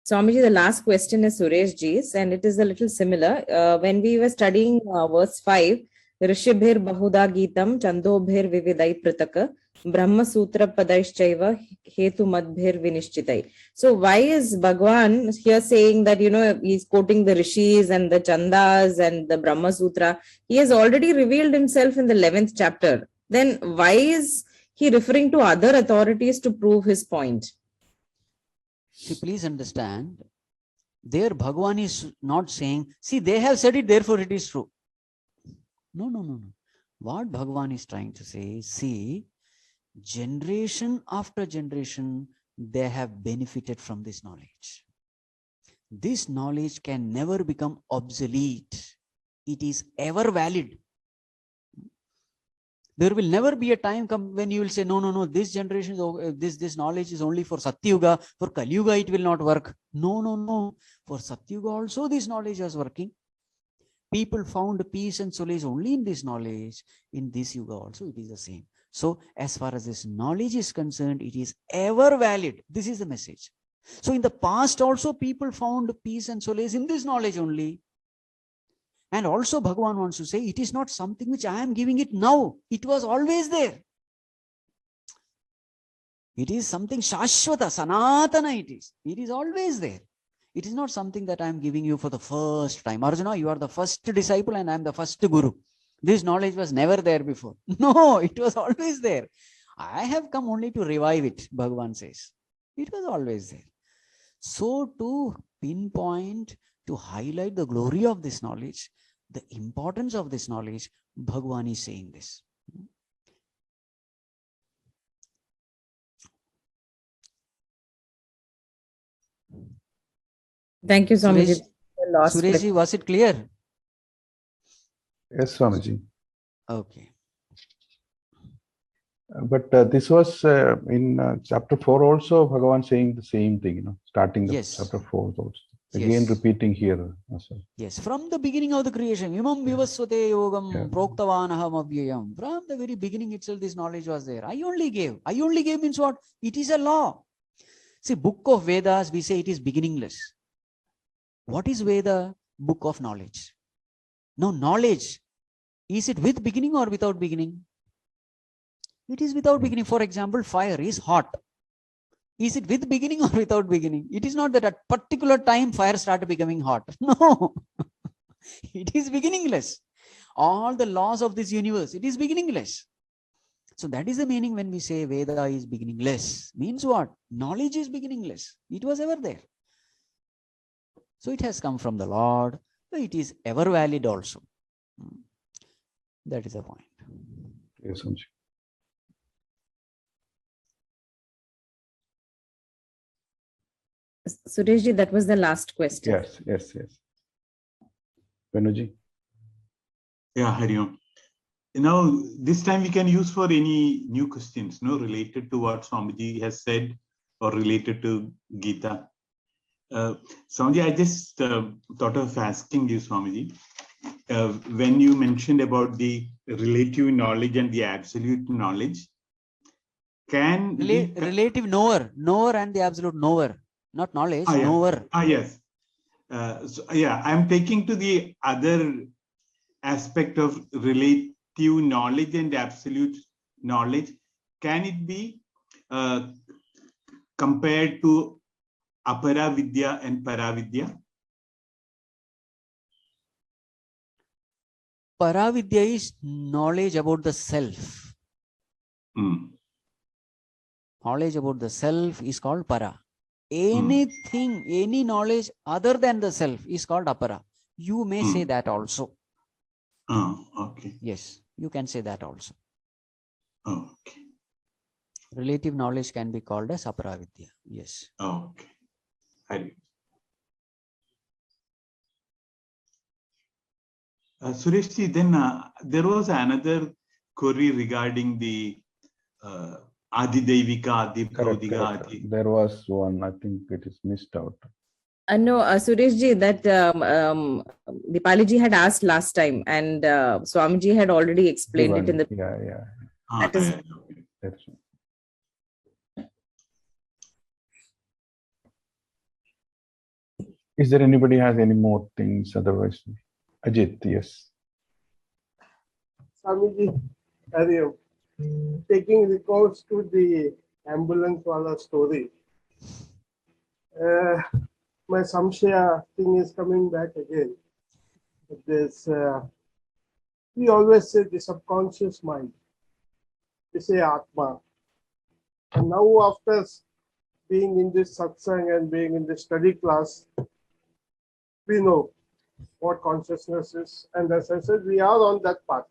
B: Swamiji, the last question is Suresh Ji's, and it is a little similar. When we were studying verse 5, Rishibhir Bahuda Geetam Chandobhir Vividai Pritaka Brahma Sutra Padaishchaiva Hetu Madbhir Vinishchitai. So why is Bhagwan here saying that, he's quoting the Rishis and the Chandas and the Brahma Sutra? He has already revealed himself in the 11th chapter. Then why is he referring to other authorities to prove his point?
C: See, please understand, there Bhagavan is not saying, see, they have said it, therefore it is true. No. What Bhagavan is trying to say is, see, generation after generation, they have benefited from this knowledge. This knowledge can never become obsolete. It is ever valid. There will never be a time come when you will say, no, this generation, this knowledge is only for Satyuga. For Kali Yuga, it will not work. No. For Satyuga also, this knowledge is working. People found peace and solace only in this knowledge. In this Yuga also, it is the same. So, as far as this knowledge is concerned, it is ever valid. This is the message. So, in the past also, people found peace and solace in this knowledge only. And also Bhagavan wants to say, it is not something which I am giving it now. It was always there. It is something Shashwata, Sanatana it is. It is always there. It is not something that I am giving you for the first time. Arjuna, you are the first disciple and I am the first guru. This knowledge was never there before. No, it was always there. I have come only to revive it, Bhagavan says. It was always there. So to pinpoint, to highlight the glory of this knowledge, the importance of this knowledge, Bhagavan is saying this.
B: Thank you, Swamiji.
C: Suresh,
B: The last
C: Sureshji, was it clear?
E: Yes, Swamiji.
C: Okay.
E: But this was in chapter 4 also, Bhagavan saying the same thing, starting the
C: Yes.
E: chapter 4 also. Again
C: Yes.
E: repeating here as well.
C: Yes, from the beginning of the creation, Imam Vivasvate Yogam
E: Yeah.
C: Proktavanaham Avyayam. From the very beginning itself, this knowledge was there. I only gave. I only gave means what? It is a law. See, book of Vedas, we say it is beginningless. What is Veda? Book of knowledge. Now, knowledge, is it with beginning or without beginning? It is without beginning. For example, fire is hot. Is it with beginning or without beginning? It is not that at particular time fire started becoming hot. No, it is beginningless. All the laws of this universe, it is beginningless. So that is the meaning when we say Veda is beginningless. Means what? Knowledge is beginningless. It was ever there. So it has come from the Lord. So it is ever valid also. That is the point.
E: Yes, Swamiji.
B: Sureshji, that was the last question.
E: Yes. Venuji.
F: Yeah, Hari Om. Now, this time we can use for any new questions, related to what Swamiji has said or related to Gita. Swamiji, I just thought of asking you, Swamiji, when you mentioned about the relative knowledge and the absolute knowledge, can
C: relative knower and the absolute knower, not knowledge,
F: yeah.
C: knower.
F: Yes. I'm taking to the other aspect of relative knowledge and absolute knowledge. Can it be compared to Apara Vidya and Paravidya?
C: Paravidya is knowledge about the self. Knowledge about the self is called para. Anything, any knowledge other than the self is called apara. You may say that also.
F: Okay.
C: Yes, you can say that also.
F: Okay.
C: Relative knowledge can be called as aparavidya. Yes.
F: Okay. Sureshji, then there was another query regarding the Adidevika, Adibhaudika.
E: Correct. There was one, I think it is missed out.
B: No, Sureshji, that Dipaliji had asked last time, and Swamiji had already explained it in the.
E: Yeah.
B: That's
E: That's right. Is there anybody has any more things? Otherwise, Ajit, yes.
D: Swamiji, Hari Om. Taking recourse to the ambulance wala story, my samshaya thing is coming back again. This, we always say the subconscious mind. We say Atma. And now after being in this satsang and being in the study class, we know what consciousness is. And as I said, we are on that path.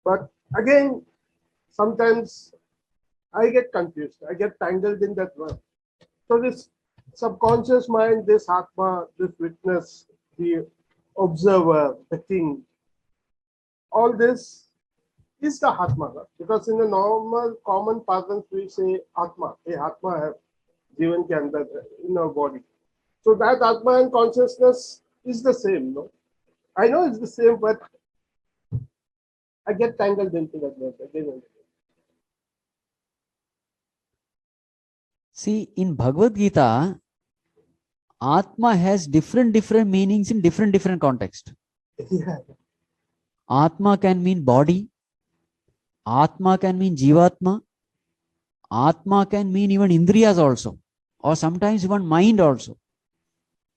D: But again, sometimes I get confused. I get tangled in that word. So this subconscious mind, this Atma, this witness, the observer, the king, all this is the Atma. Because in the normal common parlance, we say Atma. Hey, Atma hai Jivan ke andar, in our body. So that Atma and consciousness is the same. No? I know it's the same, but I get tangled into that word again and again.
C: See, in Bhagavad Gita, Atma has different meanings in different context.
D: Yeah.
C: Atma can mean body. Atma can mean Jivatma. Atma can mean even Indriyas also. Or sometimes even mind also.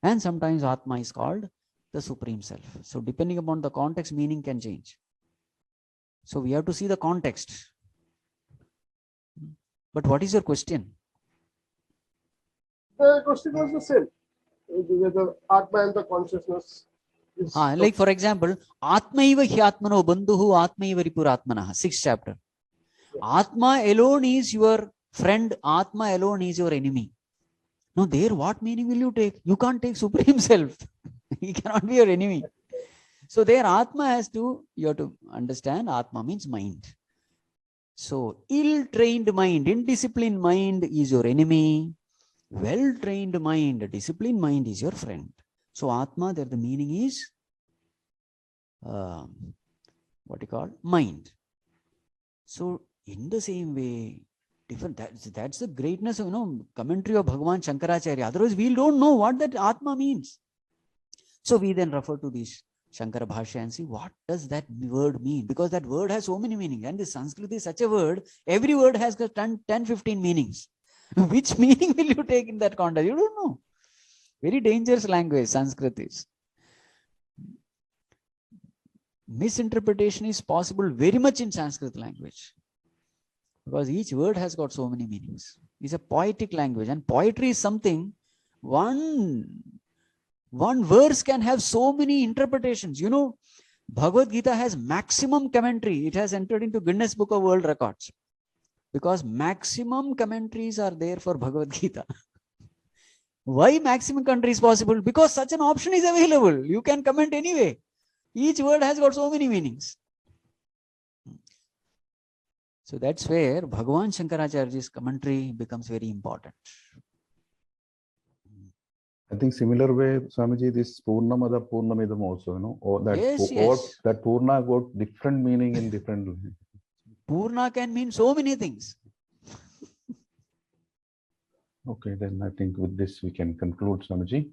C: And sometimes Atma is called the Supreme Self. So depending upon the context, meaning can change. So we have to see the context. But what is your question?
D: The question was the same. Whether Atma and the consciousness
C: Like for example, Atmaiva Hyatmano Bandhuhu Atmaiva Ripuratmanaha, 6th chapter. Atma alone is your friend, Atma alone is your enemy. Now, there, what meaning will you take? You can't take Supreme Self. He cannot be your enemy. So, there, Atma has to, you have to understand, Atma means mind. So, ill-trained mind, indisciplined mind is your enemy. Well-trained mind, disciplined mind is your friend. So, Atma, there the meaning is, what you call, mind. So, in the same way, different. That's the greatness of commentary of Bhagavan Shankaracharya. Otherwise, we don't know what that Atma means. So we then refer to this Shankara Bhashya and see what does that word mean, because that word has so many meanings, and the Sanskrit is such a word. Every word has got 10-15 meanings. Which meaning will you take in that context? You don't know. Very dangerous language Sanskrit is. Misinterpretation is possible very much in Sanskrit language, because each word has got so many meanings. It's a poetic language, and poetry is something, one verse can have so many interpretations. Bhagavad Gita has maximum commentary. It has entered into Guinness Book of World Records because maximum commentaries are there for Bhagavad Gita. Why maximum commentary is possible? Because such an option is available. You can comment anyway. Each word has got so many meanings. So that's where Bhagavan Shankaracharya's commentary becomes very important.
E: I think similar way, Swamiji, this Purnamada Purnamidam also, or that,
C: Yes.
E: That Purna got different meaning in different.
C: Purna can mean so many things.
E: Okay, then I think with this we can conclude, Swamiji.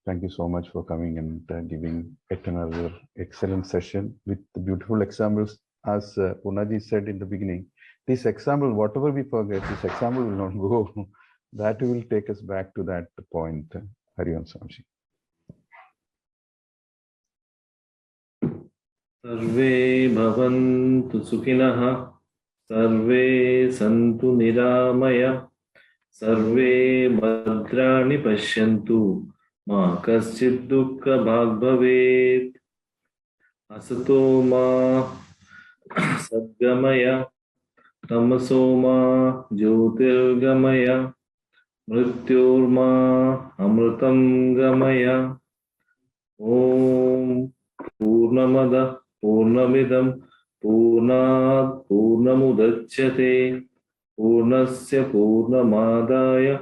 E: Thank you so much for coming and giving yet another excellent session with the beautiful examples. As Purnaji said in the beginning, this example, whatever we forget, this example will not go. That will take us back to that point. Hari Om Swamiji.
A: Sarve bhavantu sukhinah, sarve santu niramaya, sarve bhadrani pashyantu, ma kaschid dukkha bhag bhavet, asato ma sadgamaya, tamaso ma jyotirgamaya, mrityorma amritam gamaya. Om Purnamada Purnamidam Purnat Purnamudachyate Purnasya Purnamadaya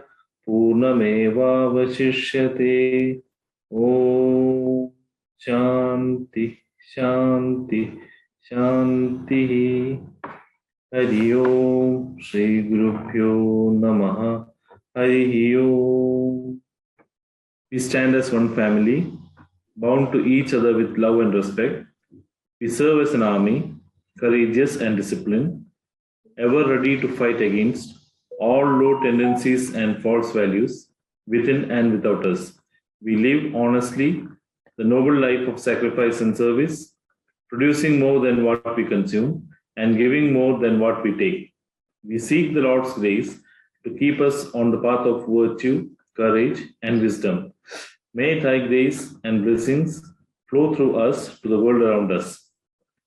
A: Purnamevavashishyate. Om Shanti Shanti Shanti. Hari Om Shri Gurubhyo Namaha. Hari Om. We stand as one family, bound to each other with love and respect. We serve as an army, courageous and disciplined, ever ready to fight against all low tendencies and false values within and without us. We live honestly the noble life of sacrifice and service, producing more than what we consume and giving more than what we take. We seek the Lord's grace to keep us on the path of virtue, courage, and wisdom. May Thy grace and blessings flow through us to the world around us.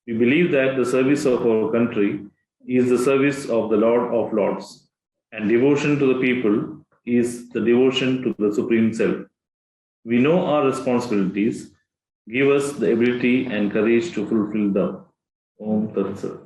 A: We believe that the service of our country is the service of the Lord of Lords, and devotion to the people is the devotion to the Supreme Self. We know our responsibilities. Give us the ability and courage to fulfill them. Om Tat Sat.